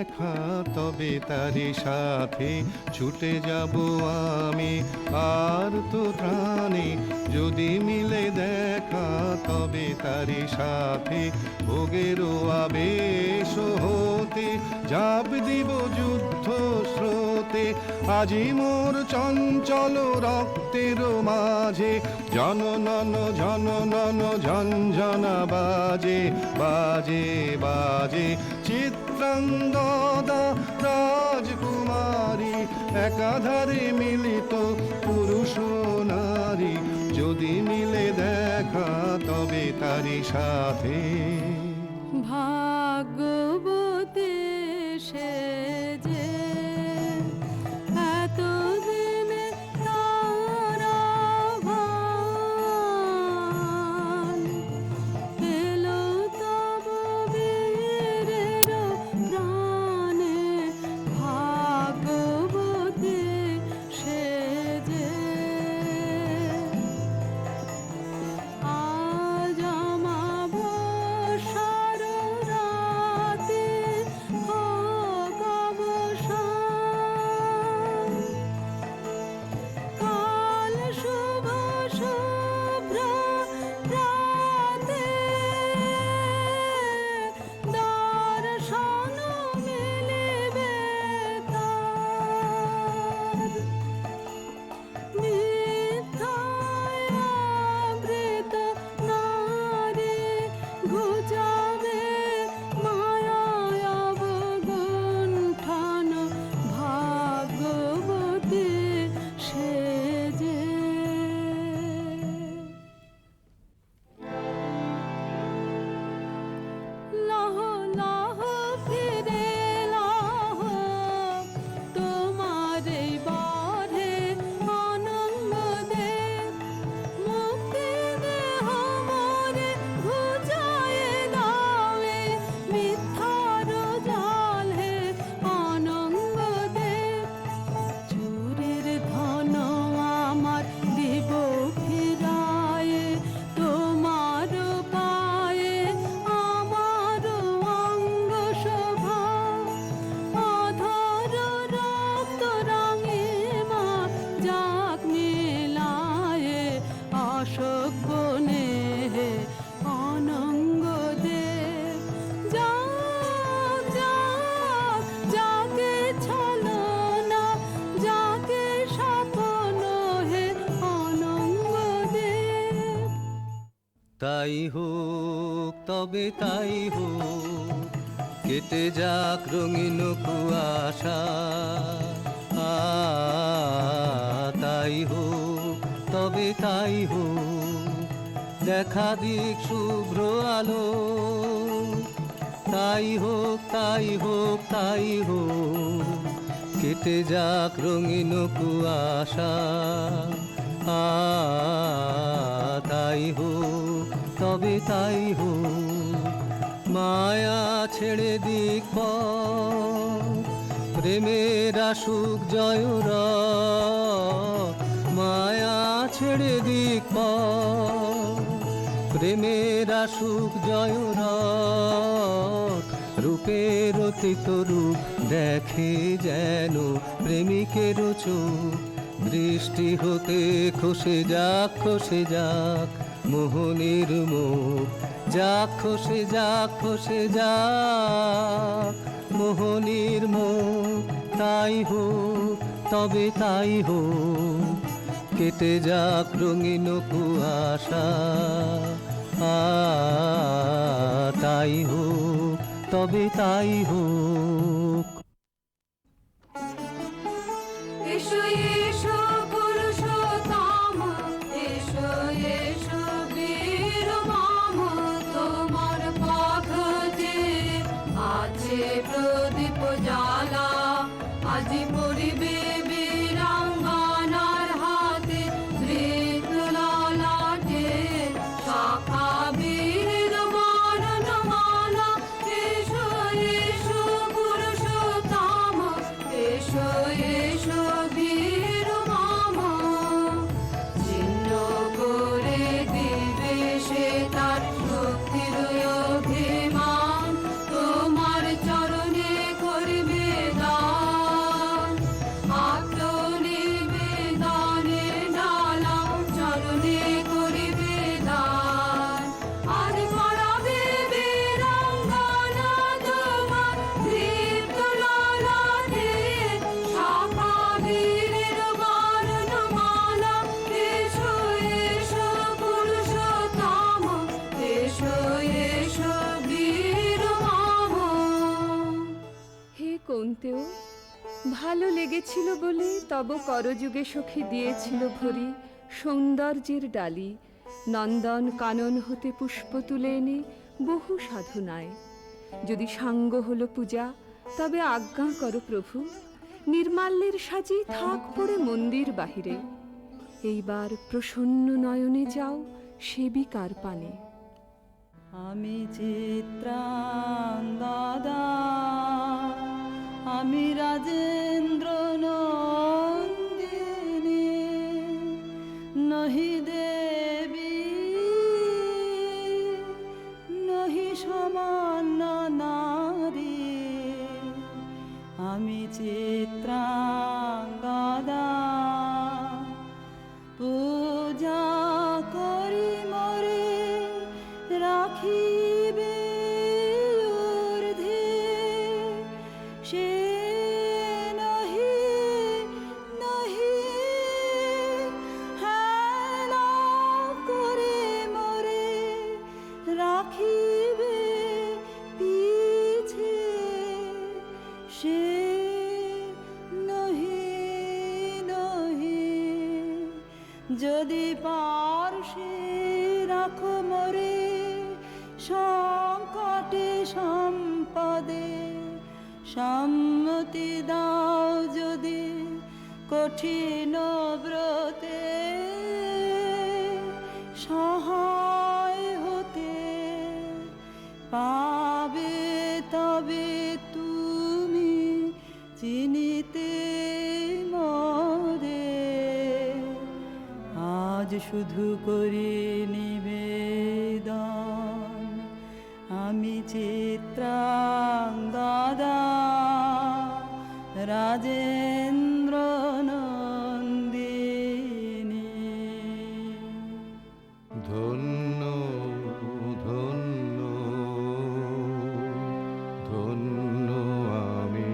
দেখা তবে তারি সাথে ছুটে যাব আমি আর তো প্রাণে। যদি মিলে দেখা তবে তারি সাথে ভোগেরও আবেশ হতে ঝাঁপ দিব যুদ্ধ স্রোতে। আজি মোর চঞ্চল রক্তের মাঝে জননন জননন ঝঞ্ঝনা বাজে বাজে বাজে। চিত্রাঙ্গদা রাজকুমারী একাধারে মিলিত পুরুষ নারী। যদি মিলে দেখা তবে তারি সাথে। ভাগ্যবতী সে যে এতদিনে তার আহ্বান এলো তব বীরের প্রাণে। ভাগ্যবতী সে যে আজ আমাবস্যার রাতে হোক অবসান। কাল শুভ শুভ্র রাতে দর্শন মিলিবে তার। মিথ্যায় আবৃত নারী ঘুচাবে মায়ায় অবগুণ্ঠন। ভাগ্যবতী সে যে লহ লহ ফিরে লহ তোমার এই বরে আনন্দ দে। মুক্তি দেহ মোরে ঘুচায়ে দাও এ মিথ্যার জাল হে অনঙ্গ দে। চোরের ধন আমার দিব ফিরায়ে তোমার পায়ে আমার অঙ্গ শোভা। অধর রক্ত রঙে মা যাক মেলায়ে অশোক বনে হে অনঙ্গ দে। যাক যাক যাকে ছলনা যাকে স্বপ্ন হে অনঙ্গ দে। তাই হোক তবে তাই হোক, কেটে যাক রঙিন কুয়াশা। তাই হোক তবে তাই হোক, দেখা দিক শুভ্র আলো। তাই হোক তাই হোক তাই হোক, কেটে যাক রঙিন কুয়াশা। তাই হোক তবে তাই হোক, মায়া ছেড়ে দিক পথ, প্রেমের আসুক জয় রথ। মায়া ছেড়ে দিক পথ, প্রেমের আসুক জয় রথ। রূপের অতীত রূপ দেখে যেন প্রেমিকের চোখ। দৃষ্টি হতে খসে যাক মোহনের মুখ। যাক খসে যাক মোহনের মুখ। তাই হোক তবে তাই হোক, কেটে যাক রঙিন কুয়াশা। তাই হোক তবে তাই হোক। এসো এসো পুরুষোত্তম, এসো এসো বীর মম। তোমার পথ যে আছে প্রদীপ জ্বালা, আজি পড়িবে বীরাঙ্গনার হাতে ধৃত ললাটে শাখা বীর বর্ণমালা। এসো এসো পুরুষোত্তম, এসো এসো বীর মম। ছিন্ন করে দিবে সে তার শক্তির অভিমান, তোমার চরণে করি ভালো লেগেছিল বলে তব করযুগে সখী দিয়েছিল ভরি সৌন্দর্যের ডালি, নন্দন কানন হতে পুষ্প তুলে এনে বহু সাধনায়। যদি সাঙ্গ হলো পূজা, তবে আজ্ঞা করো প্রভু, নির্মাল্যের সাজি থাক পড়ে মন্দির বাহিরে। এইবার প্রসন্ন নয়নে যাও সেবিকার পানে। আমি চিত্রাঙ্গদা, আমি রাজেন্দ্র নন্দিনী, নহি দেবী নহি সমান্য নারী। আমি চিত্রাঙ্গদা, পূজা করি মরে রাখিবে ঊর্ধ্বে, সে নহি নহি হেলা করে মরে রাখিবে পিছে, সে নহি নহি। যদি পার্শ্বে রাখো মরে সংকটে সম্পদে, সম্মতি দাও যদি কঠিন ব্রতে, সহায় হতে পাবে তবে তুমি চিনিতে মোরে। আজ শুধু করি নিবেদন, আমি চিত্রাঙ্গদা, রাজেন্দ্র নন্দিনী। ধন্য ধন্য ধন্য আমি।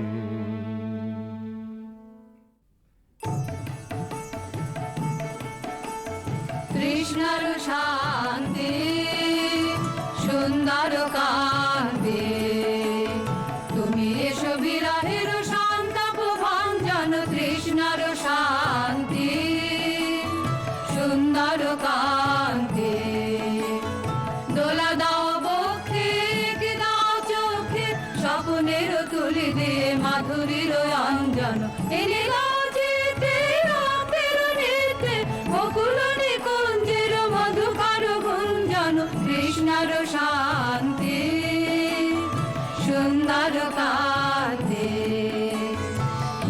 কৃষ্ণর শান্তি সুন্দর কান্তি, তুমি এসো বিরহের সন্তাপ ভঞ্জন। কৃষ্ণর শান্তি সুন্দর কান্তি, দোলা দাও বক্ষে কি দাও চোখে, স্বপ্নের তুলি দিয়ে মাধুরীর অঞ্জন। এনে দাও চিতে রাতের নিতে, বকুল নিকুঞ্জের মধুকর গুঞ্জন। কৃষ্ণর শান্তি সুন্দর কান্তি,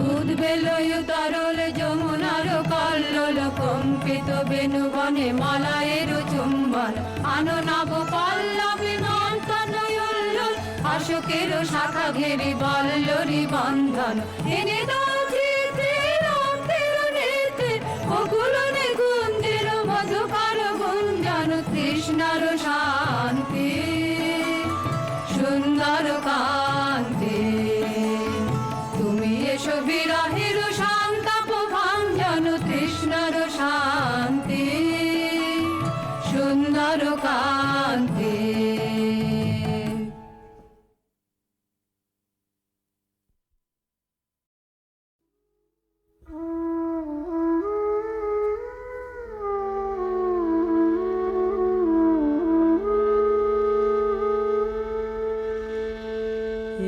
উদ্বেলয় তরল যমুনার কল্লোল, কম্পিত বেণুবনে মলয়ের চুম্বন। আনো নব পল্লবী মন্থন উল্লোল, অশোকের শাখা ঘেরি বল্লরী বন্ধন। এনে দাও চিতে রাতের নিতে, বকুল নিকুঞ্জের মধুকর গুঞ্জন। কৃষ্ণর শান্তি সুন্দর কান্তি, তুমি এসো বিরহের সন্তাপ ভঞ্জন। কৃষ্ণর শান্তি সুন্দর কান্তি।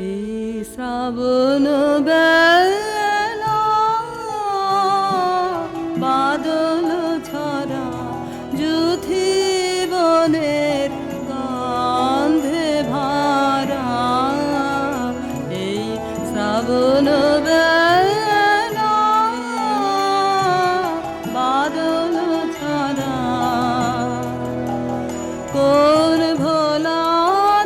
এই শ্রাবণ বেলা বাদল ছড়া যুথি বনের গন্ধে ভরা, এই শ্রাবণ বেলা বাদল ছড়া। কোন ভোলা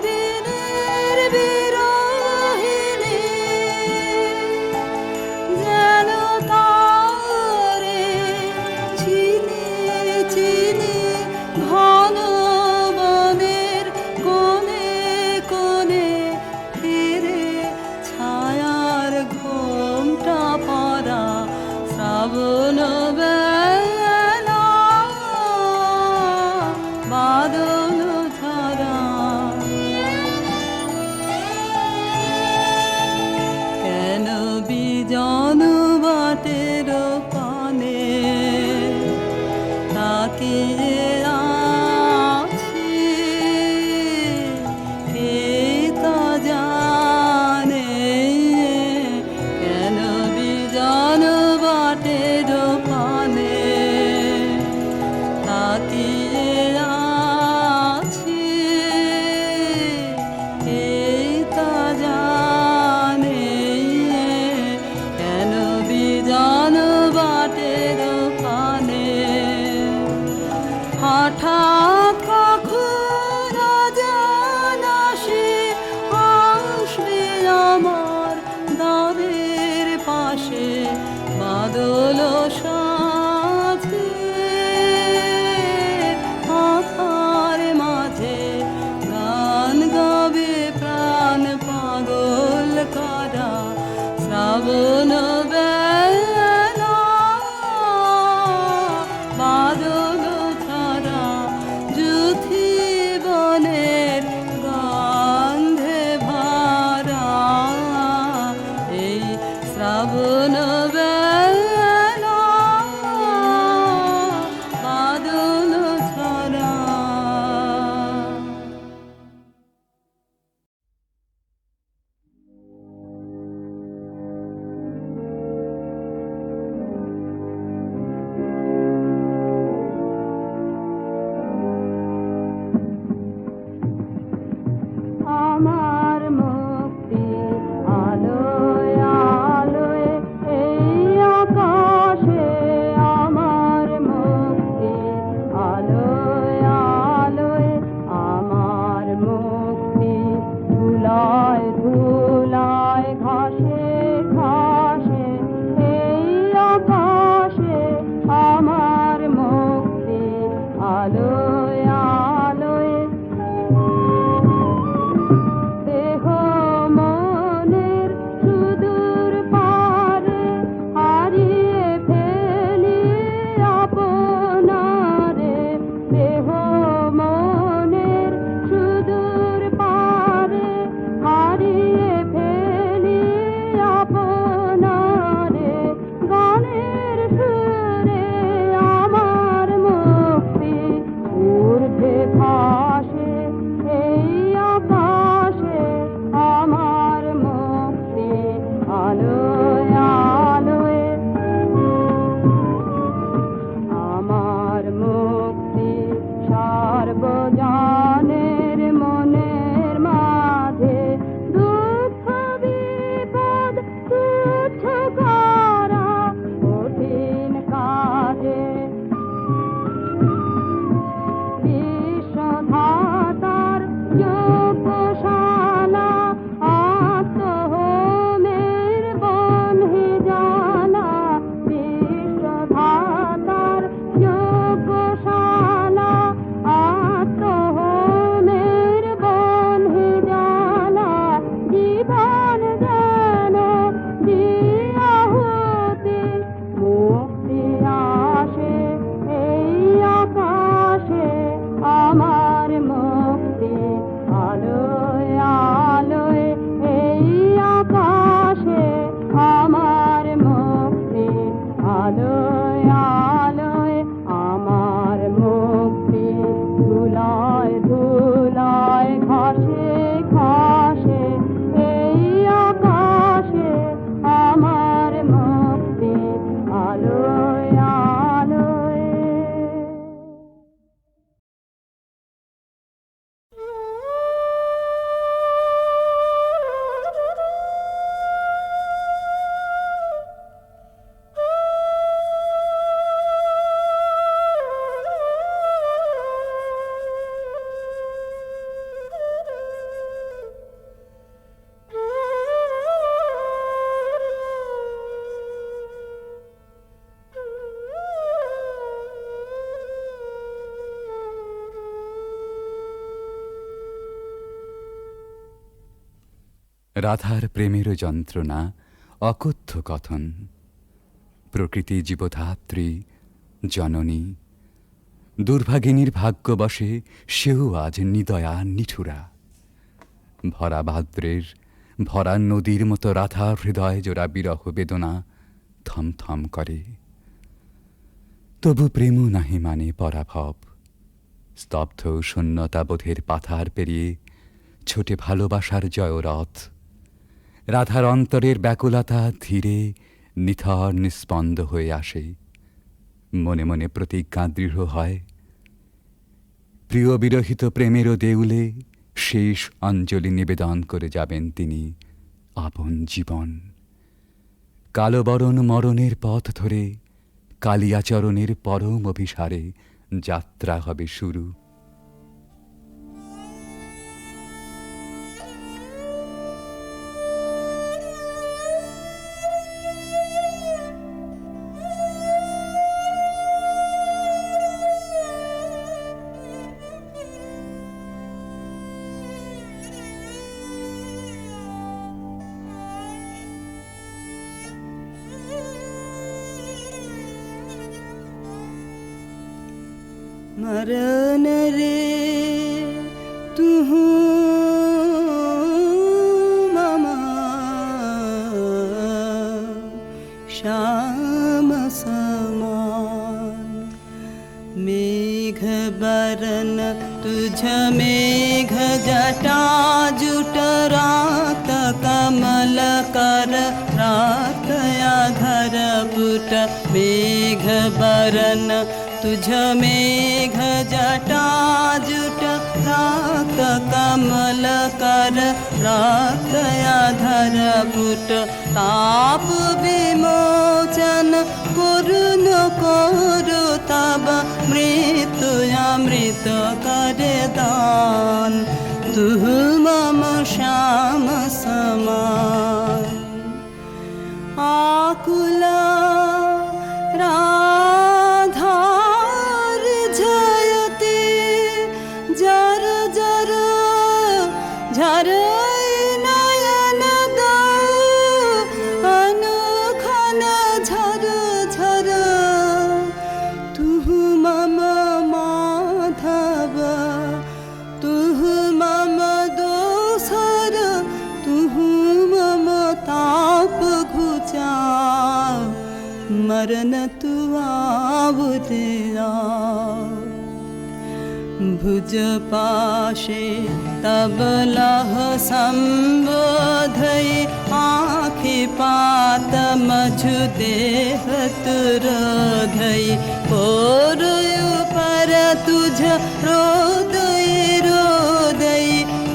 দিনের বিরহিনী আমার মুক্তি আলোয় আলোয় এই আকাশে আমার মুক্তি আলোয় আলোয় আমার মুক্তি ধুলায় ধুলায় ঘাসে ঘাসে এই আকাশে আমার মুক্তি আলোয় আলোয় দেহ মনের সুদূর পারে হারিয়ে ফেলি আপনারে দেহ মনের সুদূর পারে হারিয়ে ফেলি আপনারে গানের সুরে আমার মুক্তি ঊর্ধ্বে ভাসে এই আকাশে আমার মুক্তি আলোয় আলোয় আমার মুক্তি সার্বজনের মনের মাঝে দুঃখ বিপদ তুচ্ছ করা কঠিন কাজে বিশ্বধাতার যোগ্যশালা আত্মহোমের বনহি জালা বিশ্বধাতার যোগ্যশালা আত্মহোমের বনহি জালা জীবন যেন দিয়াহুতি মুক্তি আসে এই আকাশে আমার মুক্তি আলোয় আলোয় এই আকাশে আমার মুক্তি আলোয় আলোয় আমার মুক্তি ধুলায় ধুলায় ঘাসে ঘাসে এই আকাশে আমার মুক্তি আলোয় আলোয় রাধার প্রেমের যন্ত্রণা অকথ্য কথন, প্রকৃতি জীবধাত্রী জননী, দুর্ভাগিনীর ভাগ্যবশে সেও আজ নিদয়া নিঠুরা। ভরা ভাদ্রের ভরা নদীর মতো রাধার হৃদয় জোড়া বিরহ বেদনা থমথম করে। তবু প্রেম নাহি মানে পরাভব, স্তব্ধ শূন্যতাবোধের পাথার পেরিয়ে ছোটে ভালোবাসার জয়রথ। রাধার অন্তরের ব্যাকুলতা ধীরে নিথর নিস্পন্দ হয়ে আসে, মনে মনে প্রতিজ্ঞা দৃঢ় হয়। প্রিয় বিরহিত প্রেমেরও দেউলে শেষ অঞ্জলি নিবেদন করে যাবেন তিনি আপন জীবন। কালবরণ মরণের পথ ধরে কালিয়াচরণের পরম অভিসারে যাত্রা হবে শুরু। मरन रे तू ममा श्याम समान मेघ बरन तुझ मेघ जटा जुट रात कमल कर रात आधर पुट मेघ बरन तुझ मेघ जटा जुट प्राक्त कमल कर प्राक्तयाधर पुट ताप विमोचन करुण करु तब मृत्यु अमृत करे दान तुह मम श्याम समान आकुला राधार जयते जर जर झर नयन अनुखन झर झर तुह मम माधव तुह मम दोसर तुह मम ताप घुचा मरण तु आवरिया भुज पाशे तब लह संबोधय आँखि पात मझु देह तुरोधय पोरुयु पर तुझ रोदय रोदय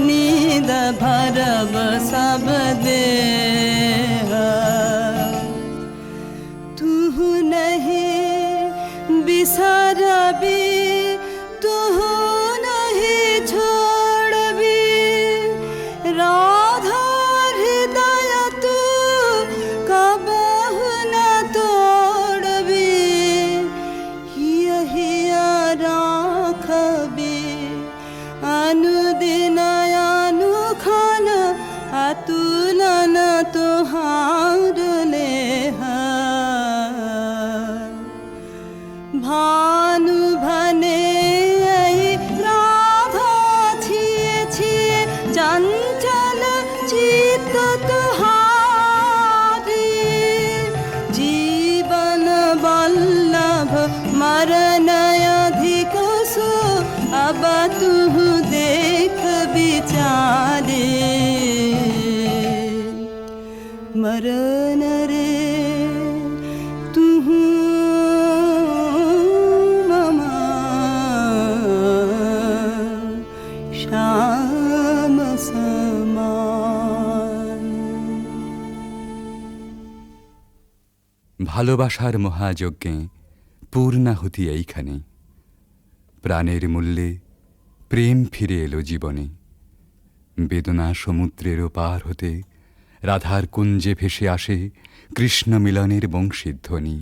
नींद भरब सब देह तुह नहीं बिसरबी तुह नहीं छोड़बी राधा हृदय तू कबहु न तोड़बी यही राखबी अनुदिन अनुखन अतुलन तुहार लेह भानु भने राधा छिए छिए चंचल चित्त तुहारी जीवन वल्लभ मरण अधिक सो अब तुह देख विचारे मरण रे तुह श्याम समान ভালোবাসার মহাযজ্ঞে পূর্ণাহুতি এইখানে প্রাণের মূল্যে প্রেম ফিরে এলো জীবনে বেদনা সমুদ্রেরও পার হতে রাধার কুঞ্জে ভেসে আসে কৃষ্ণ মিলনের বংশীধ্বনি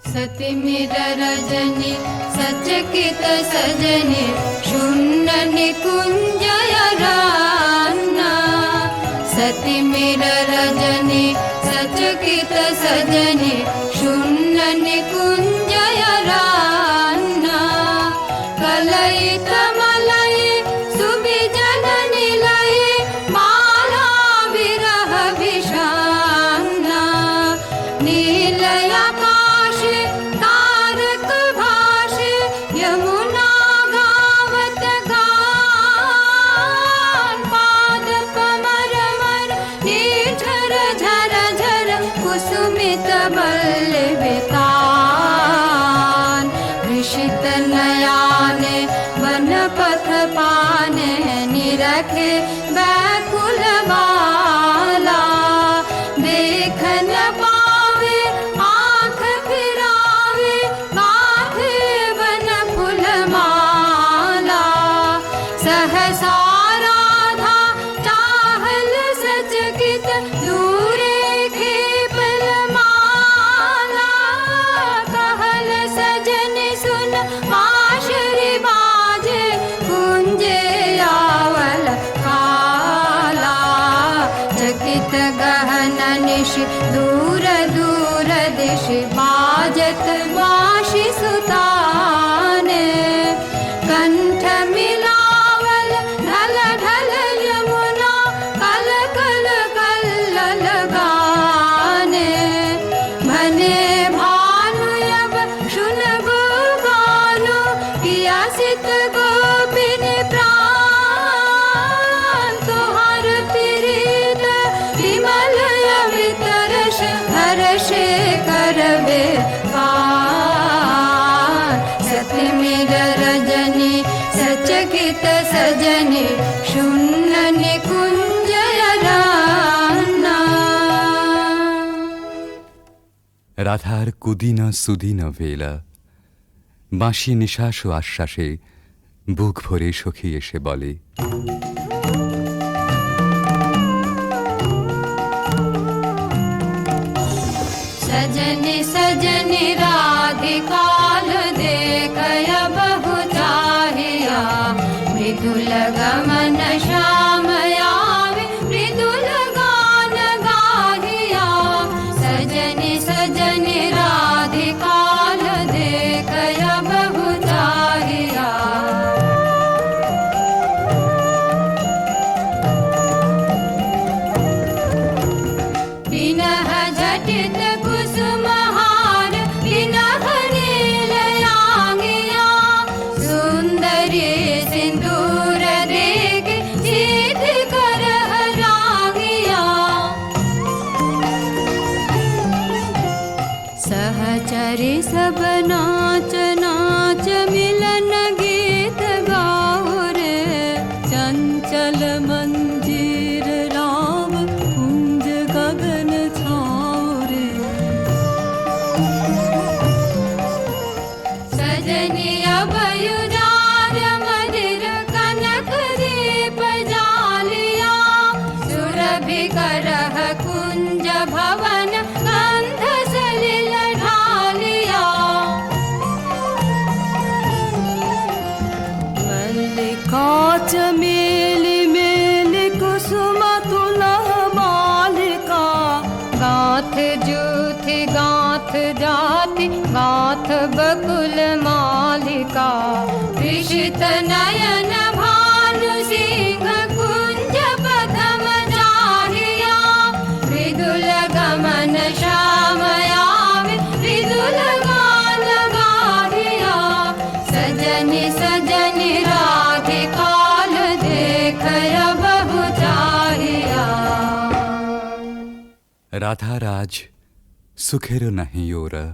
सति मिर रजनी सचकित सजनी शून्य निकुंजय रान्ना सति मिर रजनी सचकित सजनी शून्य निकुंजय रान्ना कलयित मलय सुबिजन निलय माला विरह विषान्ना नीलय कुसुमित बल्लवितान ऋषित नयाने वन पथ पाने निरखे बैकुल बाला देख न पावे आँख फिरावे माथे वन फूल माला सहसा राधा चाहल सचकित दूरे बांसुरी बाजे कुंजे आवल काला चकित गहन निश दूर दूर दिश बाजत बांशी सुताने सजने शून्य निकुंज रान्ना। রাধার কুদিন সুদিন ভেলা, বাঁশি নিঃশ্বাস ও আশ্বাসে বুক ভরে সখী এসে বলে, सजने सजने राधिकाल देखय बहु चाहिया, मृदुल गमन श्याम आवे मृदुल गान गाहिया। सजने सजने राधिकाल देखय बहु चाहिया। विनह झटित कुसुमहार विनह नीलयांगिया, सुंदरी सिंदूर देख सीत कर रागिया। सहचरी सब नाच नाच मिलन गीत गाओ रे, चंचल मंजीर राम कुंज गगन छाओ रे। सजनी अभयुजार मदिर कनक दीप जालिया, सुरभि करह कुंज भवन गंध सलिल ढालिया। मल्लिका चमेली मेली कुसुम तुलह मालिका, गाथ जूथि गाथ जाति गाथ बकुल मालिका। विषित नयन भानु सिंह कुंज पथम चाहिया, मृदुल गमन श्याम आवे मृदुल गान गाहिया। सजनी सजनी राधिकाल देखय बहु चाहिया। রাধার আজ সুখেরও নাহি ওরা,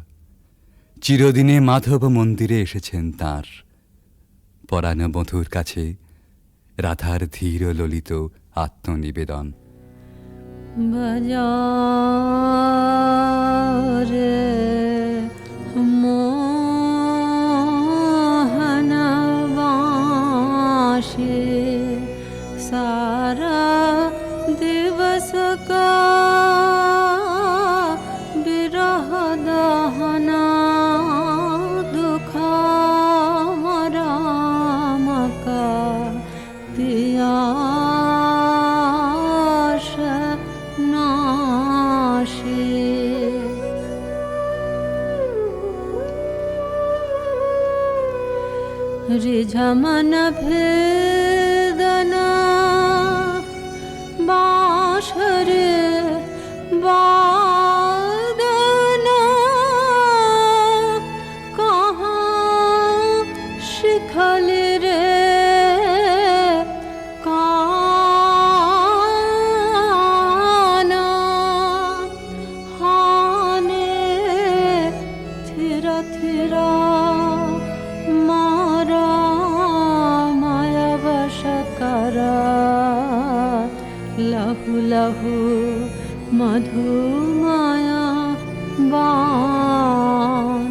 চিরদিনে মাধব মন্দিরে এসেছেন তাঁর। পরাণ বধূর কাছে রাধার ধীর ললিত আত্মনিবেদন। बजारे मोहन वाशे, सारा दिवस का विरह दहना दुखा राम का पियास नाशे। रिझमन भेदना बाँसुरी वादना, कहाँ शिखल रे काना। हाने थिरा थिरा मारा माया वश करा, लहु लहु मधु माया बान।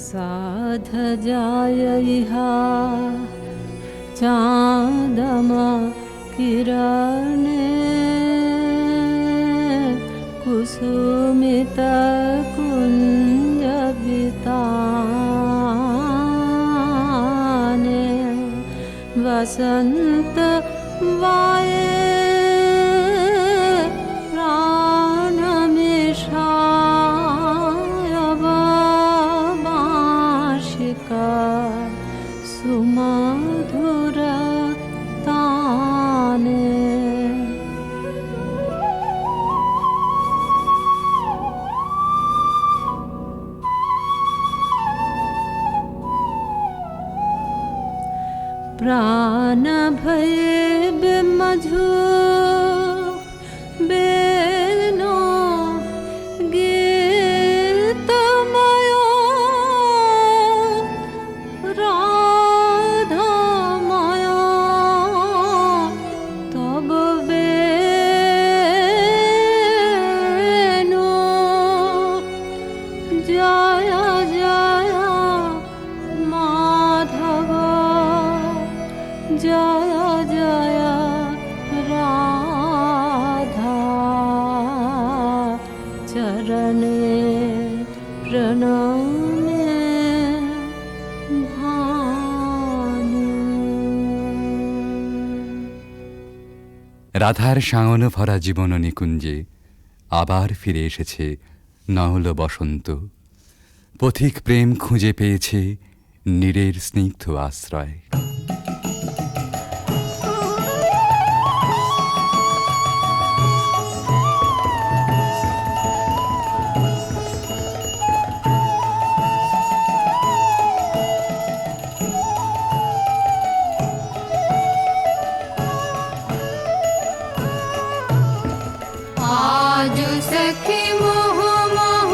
साध जाय इहा चाँदमा किरणे, कुसुमित कुंज बिताने। वसंत वाये प्राण मिशाय बाँशिका, सुमधुर ताने। प्राण भये मधु রাধার সাঙন ভরা জীবন নিকুঞ্জে আবার ফিরে এসেছে নহল বসন্ত। পথিক প্রেম খুঁজে পেয়েছে নীরের স্নিগ্ধ আশ্রয়। आज सखी मोह मोह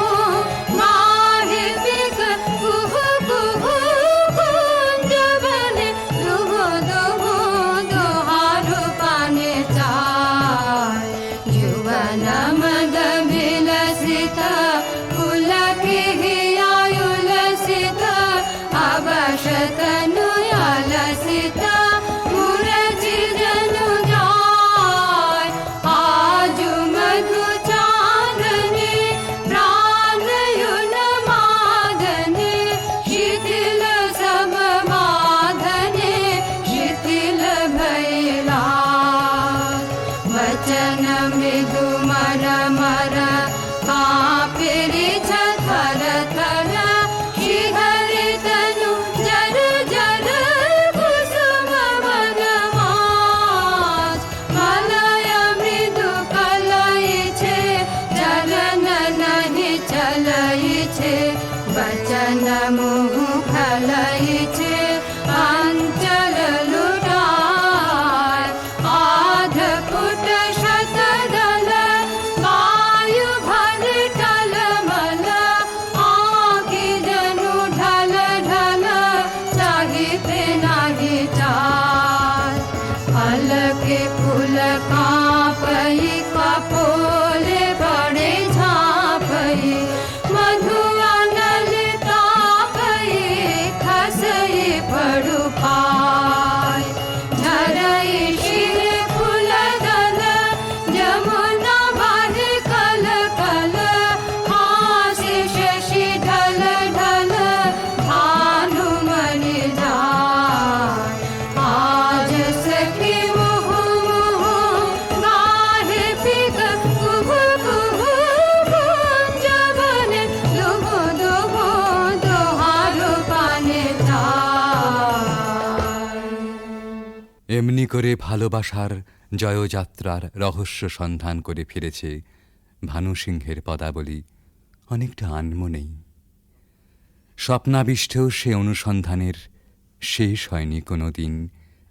माहे बिक कुह कुह कुंज बने दुह दुह दुहार पाने चार जुवन मद विलसित पुलक आयुलसित अवशत नुयालसित मुरजी जनु जाय आज मधु चांदनी प्राणयुन मादने शिथिल सब माधने शिथिल भैला वचन मृदु मर मर कापिरि थर थर शिहरि तनु जर जर कुसुम वनमास मलय मृदु कलय छे चलन नहीं चलय छे वचन मुह फलय छे अंचल लुटाय आध फुट शतदल वायु भर टलमल आँखि जनु ढल ढल चाहिते नाही चार पलके फूल कांपई कपोले बड़े झांपई मधु अनल तापई खसई पड़ु पाय झरई शिर फूल दल जमुना भर कल कल हासि शशि ढल ढल भानुमणि जाय आज सखी मुह मुह गाहे पिक कुह कुह कुंज बने दुह दुह दुहार पाने चाय এমনি করে ভালোবাসার জয়যাত্রার রহস্য সন্ধান করে ফিরেছে ভানুসিংহের পদাবলী অনেকটা আনমনেই। স্বপ্নাবিষ্টেও সে অনুসন্ধানের শেষ হয়নি কোনো দিন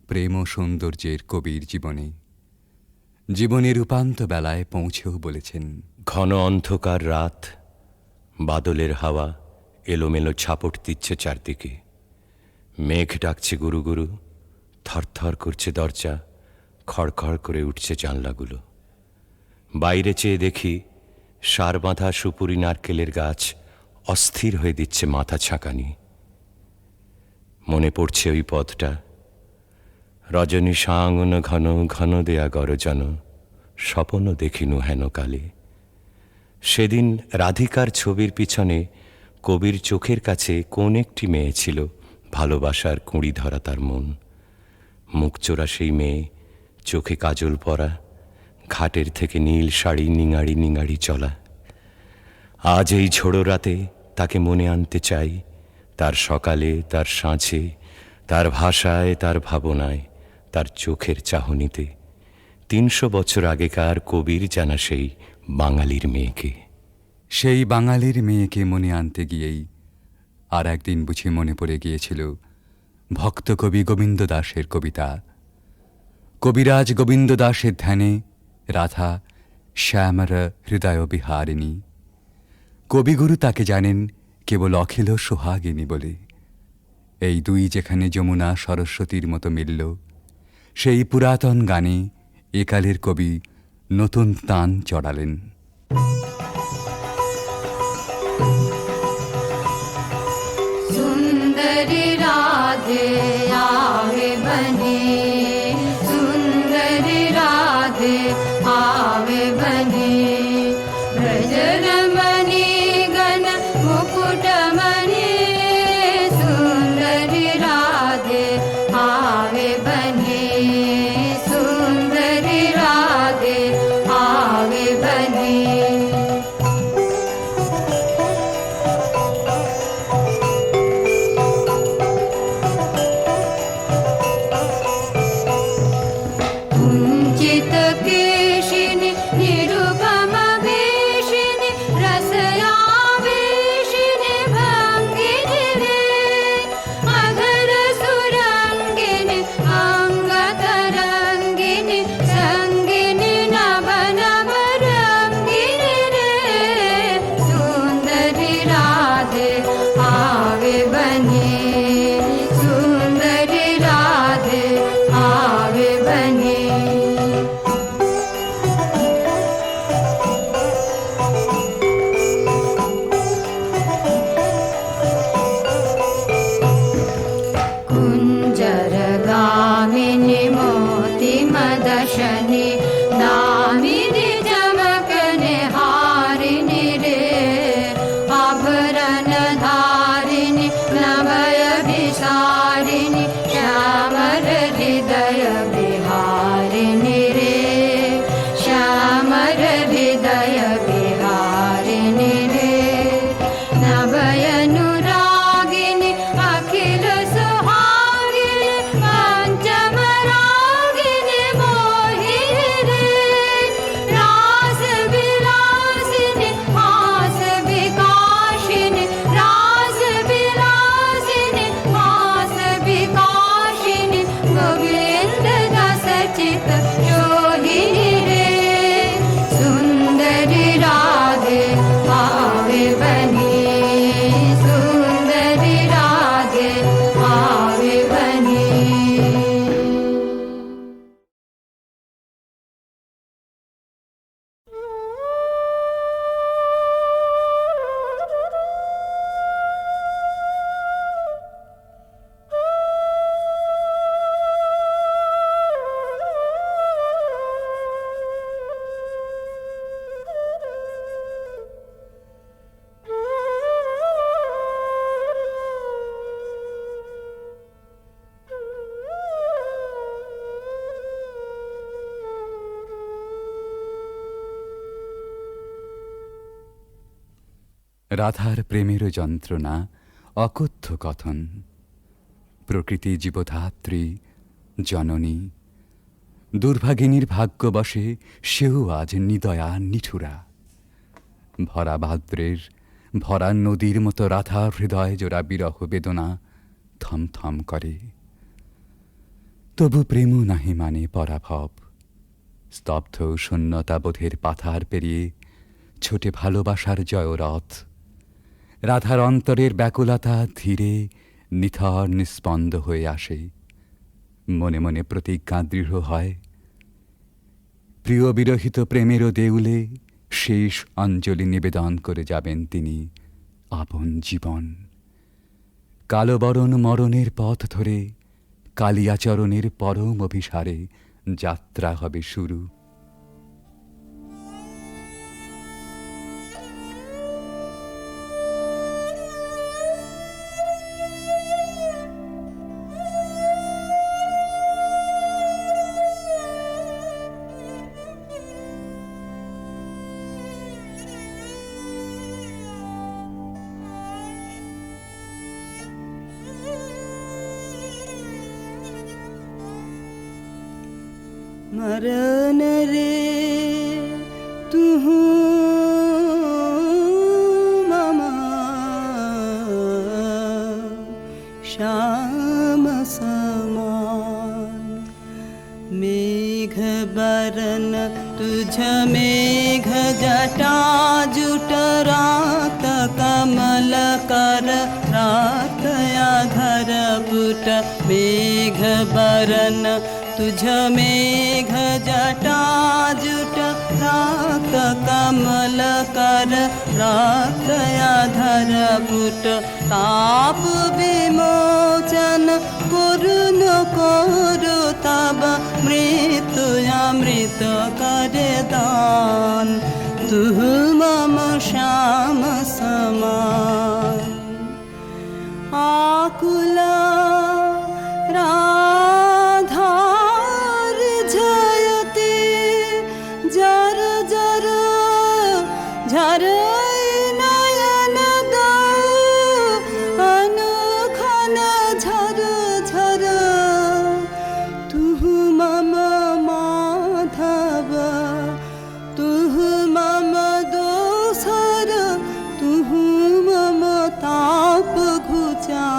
প্রেম ও সৌন্দর্যের কবির জীবনে। জীবনের উপান্ত বেলায় পৌঁছেও বলেছেন, ঘন অন্ধকার রাত, বাদলের হাওয়া এলোমেলো ছাপট দিচ্ছে চারদিকে। মেঘ ডাকছে গুরু গুরু, থরথর করছে দরজা, খড়খড় করে উঠছে জানলাগুলো। বাইরে চেয়ে দেখি সার বাঁধা সুপুরি নারকেলের গাছ অস্থির হয়ে দিচ্ছে মাথা ছাঁকানি। মনে পড়ছে ওই পথটা, রজনী সাঙ্গন ঘন ঘন দেয়া গরজন, স্বপন দেখিনু হেন কালে। সেদিন রাধিকার ছবির পিছনে কবির চোখের কাছে কোন একটি মেয়ে ছিল, ভালোবাসার কুঁড়ি ধরা তার মন। মুখচোরা সেই মেয়ে, চোখে কাজল পরা, ঘাটের থেকে নীল শাড়ি নিঙাড়ি নিঙাড়ি চলা। আজ এই ঝোড়ো রাতে তাকে মনে আনতে চাই, তার সকালে, তার সাঁঝে, তার ভাষায়, তার ভাবনায়, তার চোখের চাহনিতে। ৩০০ বছর আগেকার কবির জানা সেই বাঙালির মেয়েকে। সেই বাঙালির মেয়েকে মনে আনতে গিয়েই আর একদিন বুঝি মনে পড়ে গিয়েছিল ভক্ত কবি গোবিন্দ দাসের কবিতা। কবিরাজ গোবিন্দ দাসের ধ্যানে রাধা শ্যামর হৃদয় বিহারিণী। কবিগুরু তাকে জানেন কেবল অখিল সোহাগিনী বলে। এই দুই যেখানে যমুনা সরস্বতীর মতো মিলল, সেই পুরাতন গানে একালের কবি নতুন তান চড়ালেন। सुंदरी राधे आवे बने, सुंदरी राधे आवे बने, ब्रजरमणि गण मुकुटमणि, सुंदरी राधे आवे बने, सुंदरी राधे রাধার প্রেমেরও যন্ত্রণা অকথ্য কথন। প্রকৃতি জীবধাত্রী জননী, দুর্ভাগিনীর ভাগ্যবশে সেও আজ নিদয়া নিঠুরা। ভরা ভাদ্রের ভরা নদীর মতো রাধার হৃদয় জোড়া বিরহ বেদনা থমথম করে। তবু প্রেমও নাহি মানে পরাভব। স্তব্ধ শূন্যতাবোধের পাথার পেরিয়ে ছোটে ভালোবাসার জয়রথ। রাধার অন্তরের ব্যাকুলতা ধীরে নিথর নিস্পন্দ হয়ে আসে। মনে মনে প্রতিজ্ঞা দৃঢ় হয়, প্রিয় বিরহিত প্রেমেরও দেউলে শেষ অঞ্জলি নিবেদন করে যাবেন তিনি আপন জীবন। কালবরণ মরণের পথ ধরে কালিয়াচরণের পরম অভিসারে যাত্রা হবে শুরু। मरन रे तू ममा श्याम समान। मेघ बरन तुझ मेघ जटा जुट रात कमल कर रात या घर पुट। मेघ बरन तुझ मेघ जटा जुट रात कमल कर रात अधर पुट। ताप विमोचन कुरुन कोरु तब मृत्यु अमृत कर दान। तू मम श्याम समान। आकुला नयन अनुखन झर झर। तू मम माधव तू मम दोसर। तू मम ताप घुचा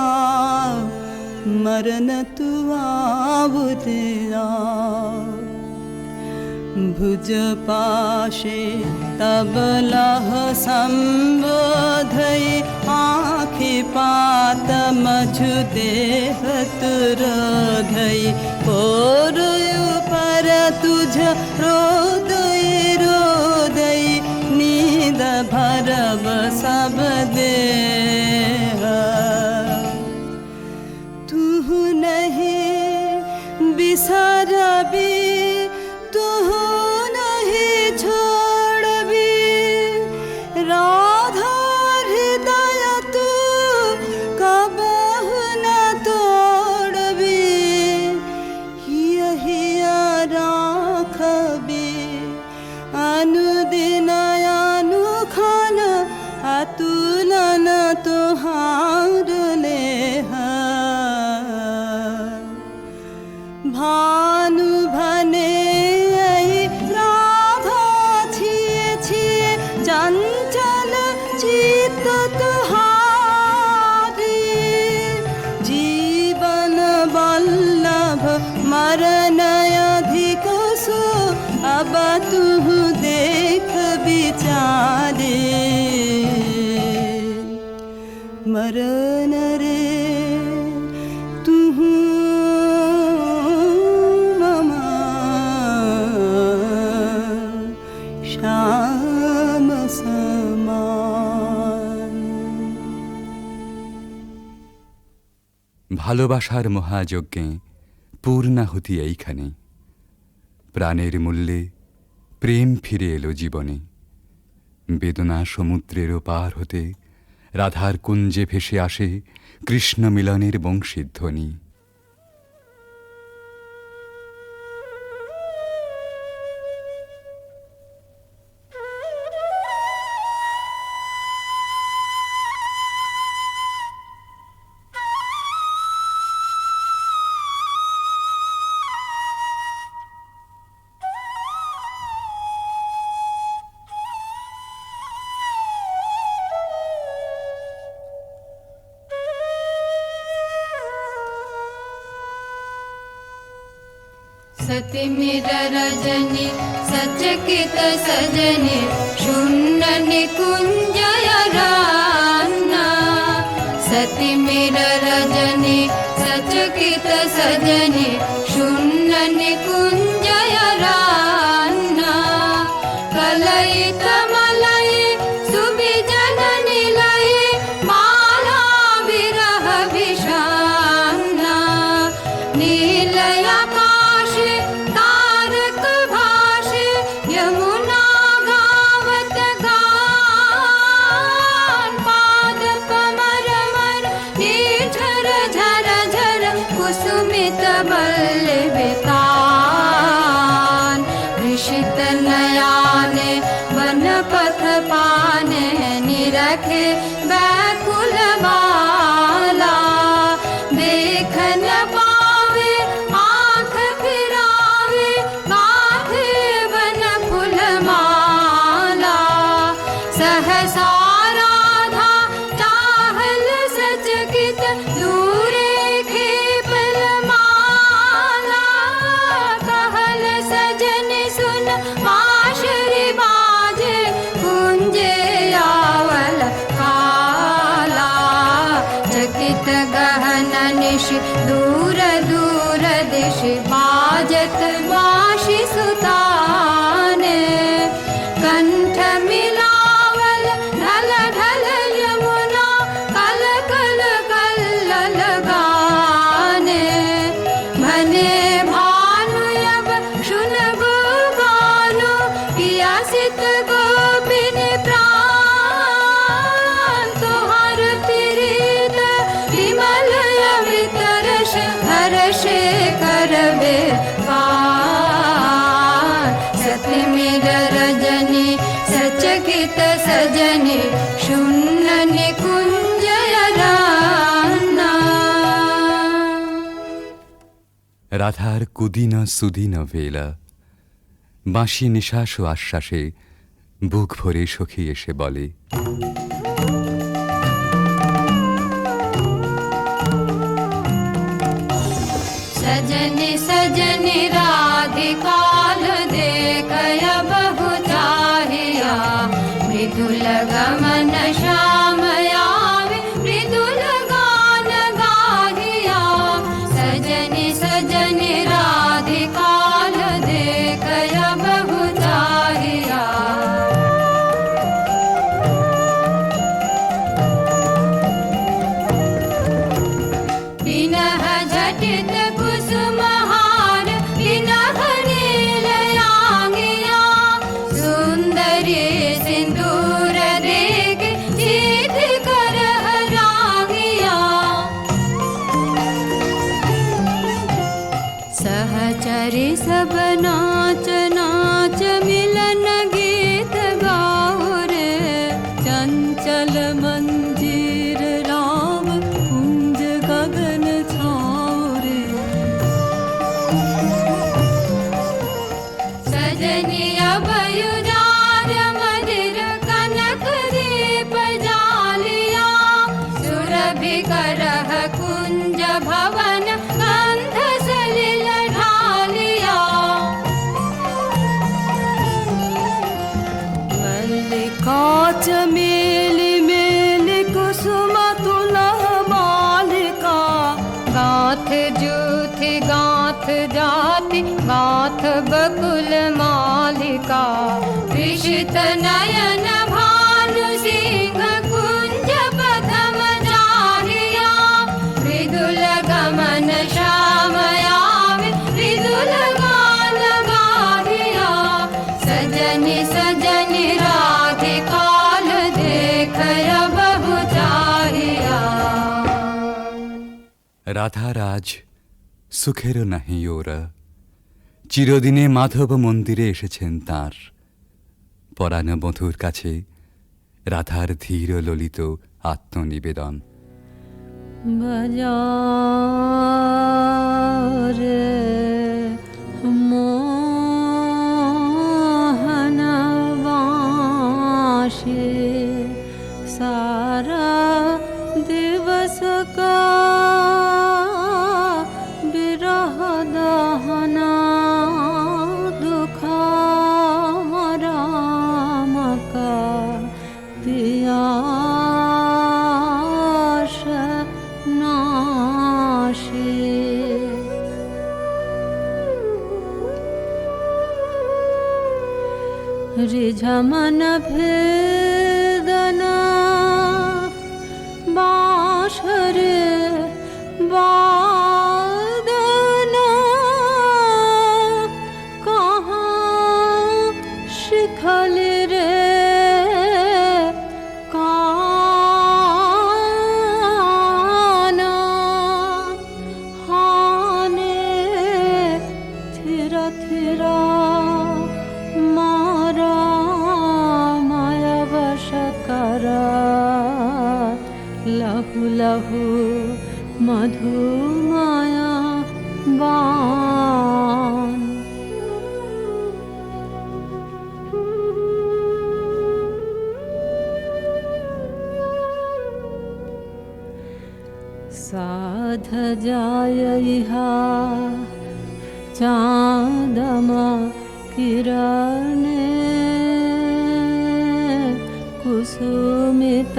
मरन तू आवुदया। भुज पाशे तब लह संबोधई आँखि पात मझु देह तुरोधई। पोरयु पर तुझ रोदई रोदई नींद भरब सब देह। तू नहीं बिसरबी तू नहीं छोड़बी। राधा हृदय तू कबहु न तोड़बी। यही राखबी अनुदिन अनुखन अतुलन तुहार लेह। भानु भने राधा छिए छिए चंचल चित्त तुहारी। जीवन वल्लभ मरन अधिक सो अब तू देख विचारे। मरन रे तू श्याम समान। ভালোবাসার মহাযজ্ঞে পূর্ণাহুতি এইখানে। প্রাণের মূল্যে প্রেম ফিরে এলো জীবনে। বেদনা সমুদ্রের পার হতে রাধার কুঞ্জে ভেসে আসে কৃষ্ণ মিলনের বংশীধ্বনি। सती मिर रजनी सचकित सजनी शून्य निकुंजय रान्ना सती मिर रजनी सचकित सजनी शून्य निकुंजय रान्ना कलयित मलय सुविजन निलय माला विरह विषान्ना नीलय आकाश तारक भाष यमुना गावत गान पाद कमर मर निर्झर झर झर कुसुमित बल्लवितान ऋषित नयाने वन पथ पाने निरखे व्याकुल बाला देख न पावे आँख फिरावे गाथे वन फूल माला सहसा राधा चाहल सचकित दूरे खेपल माला कहल सजन सुन बांसुरी बाजे कुंजे आवल काला चकित गहन निश दूर दूर दिश बाजत बांसुरी सुताने कंठ मिलावल ढल ढल यमुना कल कल कल्लल गाने भने भानु अब शुनगु गानो पियासित गोपिन प्राण तुहार प्रीत विमल अमृत रस हर्षे करबे पार सती मिर रजनी सचकित सजनी शून्य निकुंजय रान्ना রাধার কুদিন সুদিন বেলা বাঁশি নিঃশ্বাস ও আশ্বাসে বুক ভরে সখী এসে বলে सजनी सजनी राधिकाल देखय बहु चाहिया मृदुल गमन श्याम आवे मृदुल गान गाहिया सजनी सजनी राधिकाल देखय बहु चाहिया बिनह झटित कुसुमहार बिनह नीलयांगिया सुंदरी सिंदूर देख सीध कर रागिया सहचरी सब नाच नाच मिलन गीत गाओ रे चंचल मंजीर राम कुंज गगन छाओ रे सजनी अभयुजार मदिर कनक दीप जालिया सुरभि करह कुंज भवन गंध सलिल ढालिया मल्लिका चमेली मेली कुसुम तुलह मालिका गाथ जूथि गाथ जाति गाथ बकुल मालिका विषित नयन भानु सिंह कुंज पदम जाहिया मृदुल गमन श्याम आवे मृदुल गान गाहिया सजनी सजनी राधिकाल देखय बहु चाहिया রাধার আজ সুখেরও নাহি ওরা চিরদিনে মাধব মন্দিরে এসেছেন তাঁর পরাণ বধূর কাছে রাধার ধীর ললিত আত্মনিবেদন बजाओ रे मोहन बाँशे सारा दिवस का बिरह दहना পিয়াস নাশে রিঝমন ভেদনা বাঁশরে বাদনা কहाँ শিখল রে কানা হানে থিরা থিরা মারা মায়া বশকরা লহু লহু মধু মায়া বান साध जाय इहा चाँदमा किरणे कुसुमित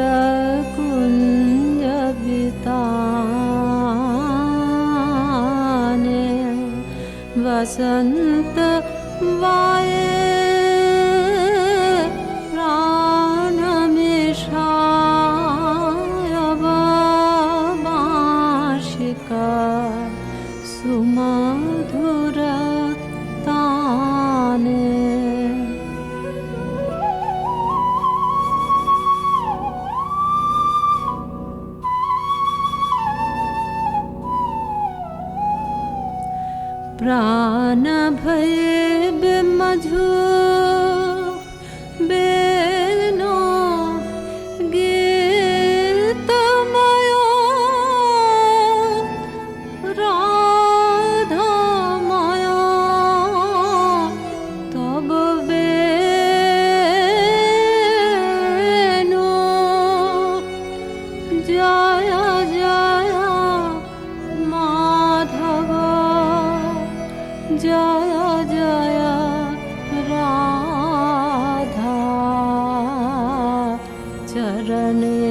कुंज बिताने वसंत वाये प्राण मिषायबाशिका सुमधुर ताने प्राण भय मधु बेनो गीतमयो राधामयो तब बेनो जय जय माधव जय जय राधा चरणे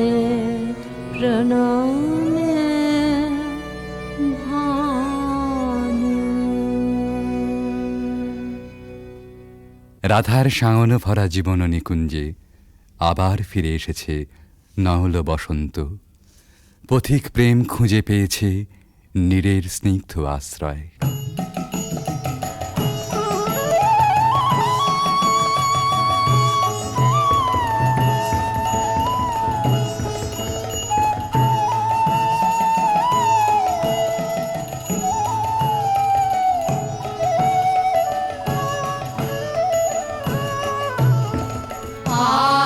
प्रणामे भानु রাধার শাওন ভরা জীবন নিকুঞ্জে আবার ফিরে এসেছে নহল বসন্ত। পথিক প্রেম খুঁজে পেয়েছে নীরের স্নিগ্ধ আশ্রয়।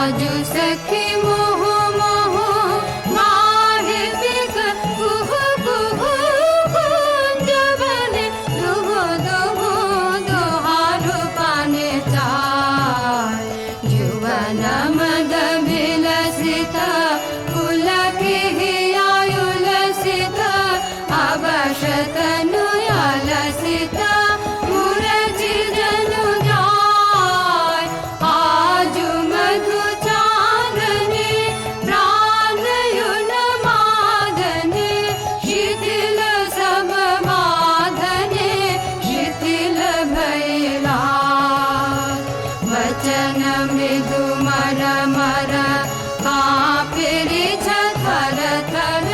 आज सखी मोह मोह माहे पिक कुहु कुहु कुंज बने दुहु दुहु दुहारु पाने चाय जुवन मद विलसित पुलक हियायुलसित अवश तनु अलसित मुरझि जनु जाय आजु मधु चांदनी प्राणयुन मादने शिथिल सब माधने शिथिल भैला वचन मृदु मर मर कांपे थर थर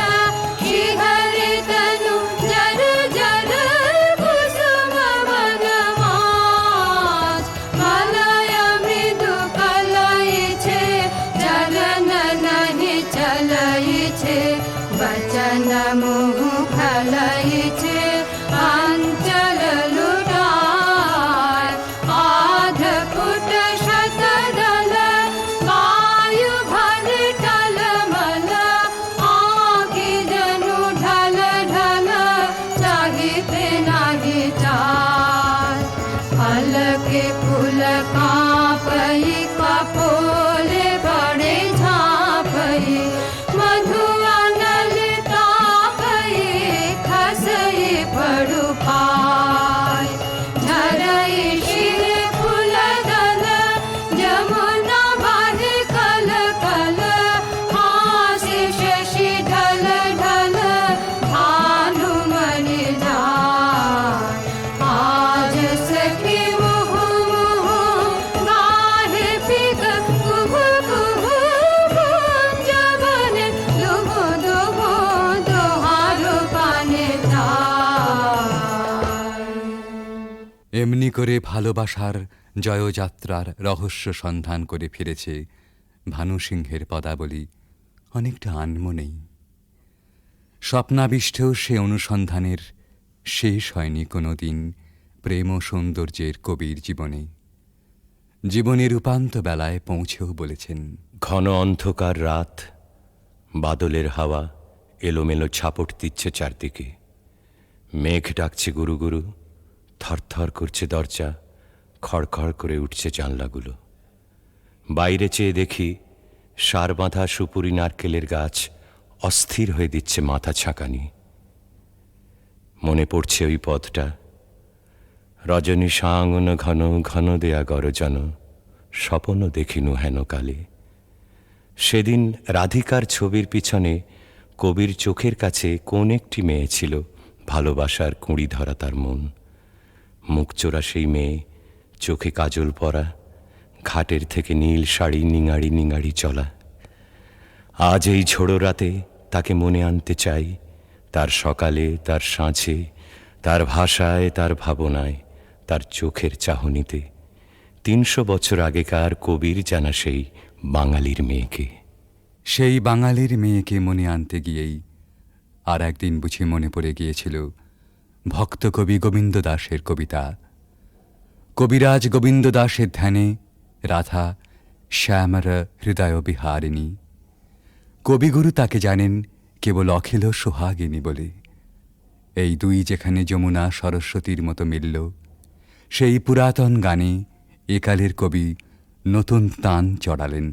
शिहरि तनु जर जर कुसुम वन मास मलय मृदु कलई छे चरण नहीं चलई छे वचन मुह खलई छे अंचल लुटाय आध फुट शतदल वायु भर टलमल आँखि जनु ढल ढल चाहिते नाही चाल पलके फूल कांपई कपोले बड़े झांपई मधु अनल तापई এমনি করে ভালোবাসার জয়যাত্রার রহস্য সন্ধান করে ফিরেছে ভানুসিংহের পদাবলী অনেকটা আনমনেই। স্বপ্নাবিষ্টেও সে অনুসন্ধানের শেষ হয়নি কোনো দিন প্রেম ও সৌন্দর্যের কবির জীবনে। জীবনের উপান্ত বেলায় পৌঁছেও বলেছেন, ঘন অন্ধকার রাত, বাদলের হাওয়া এলোমেলো ছাপট দিচ্ছে চারদিকে। মেঘ ডাকছে গুরু গুরু, থরথর করছে দরজা, খড়খড় করে উঠছে জানলাগুলো। বাইরে চেয়ে দেখি সার বাঁধা সুপুরি নারকেলের গাছ অস্থির হয়ে দিচ্ছে মাথা ছাঁকানি। মনে পড়ছে ওই পথটা, রজনী সাঙ্গন ঘন ঘন দেয়া গরজন, স্বপন দেখিনু হেন কালে। সেদিন রাধিকার ছবির পিছনে কবির চোখের কাছে কোন একটি মেয়ে ছিল, ভালোবাসার কুঁড়ি ধরা তার মন। মুখচোরা সেই মেয়ে, চোখে কাজল পরা, ঘাটের থেকে নীল শাড়ি নিঙাড়ি নিঙাড়ি চলা। আজ এই ঝোড়ো রাতে তাকে মনে আনতে চাই, তার সকালে, তার সাঁঝে, তার ভাষায়, তার ভাবনায়, তার চোখের চাহনিতে। ৩০০ বছর আগেকার কবির জানা সেই বাঙালির মেয়েকে। সেই বাঙালির মেয়েকে মনে আনতে গিয়েই আর একদিন বুঝি মনে পড়ে গিয়েছিল ভক্ত কবি গোবিন্দ দাসের কবিতা। কবিরাজ গোবিন্দ দাসের ধ্যানে রাধা শ্যামর হৃদয় বিহারিণী। কবিগুরু তাকে জানেন কেবল অখিল সোহাগিনী বলে। এই দুই যেখানে যমুনা সরস্বতীর মতো মিলল, সেই পুরাতন গানে একালের কবি নতুন তান চড়ালেন।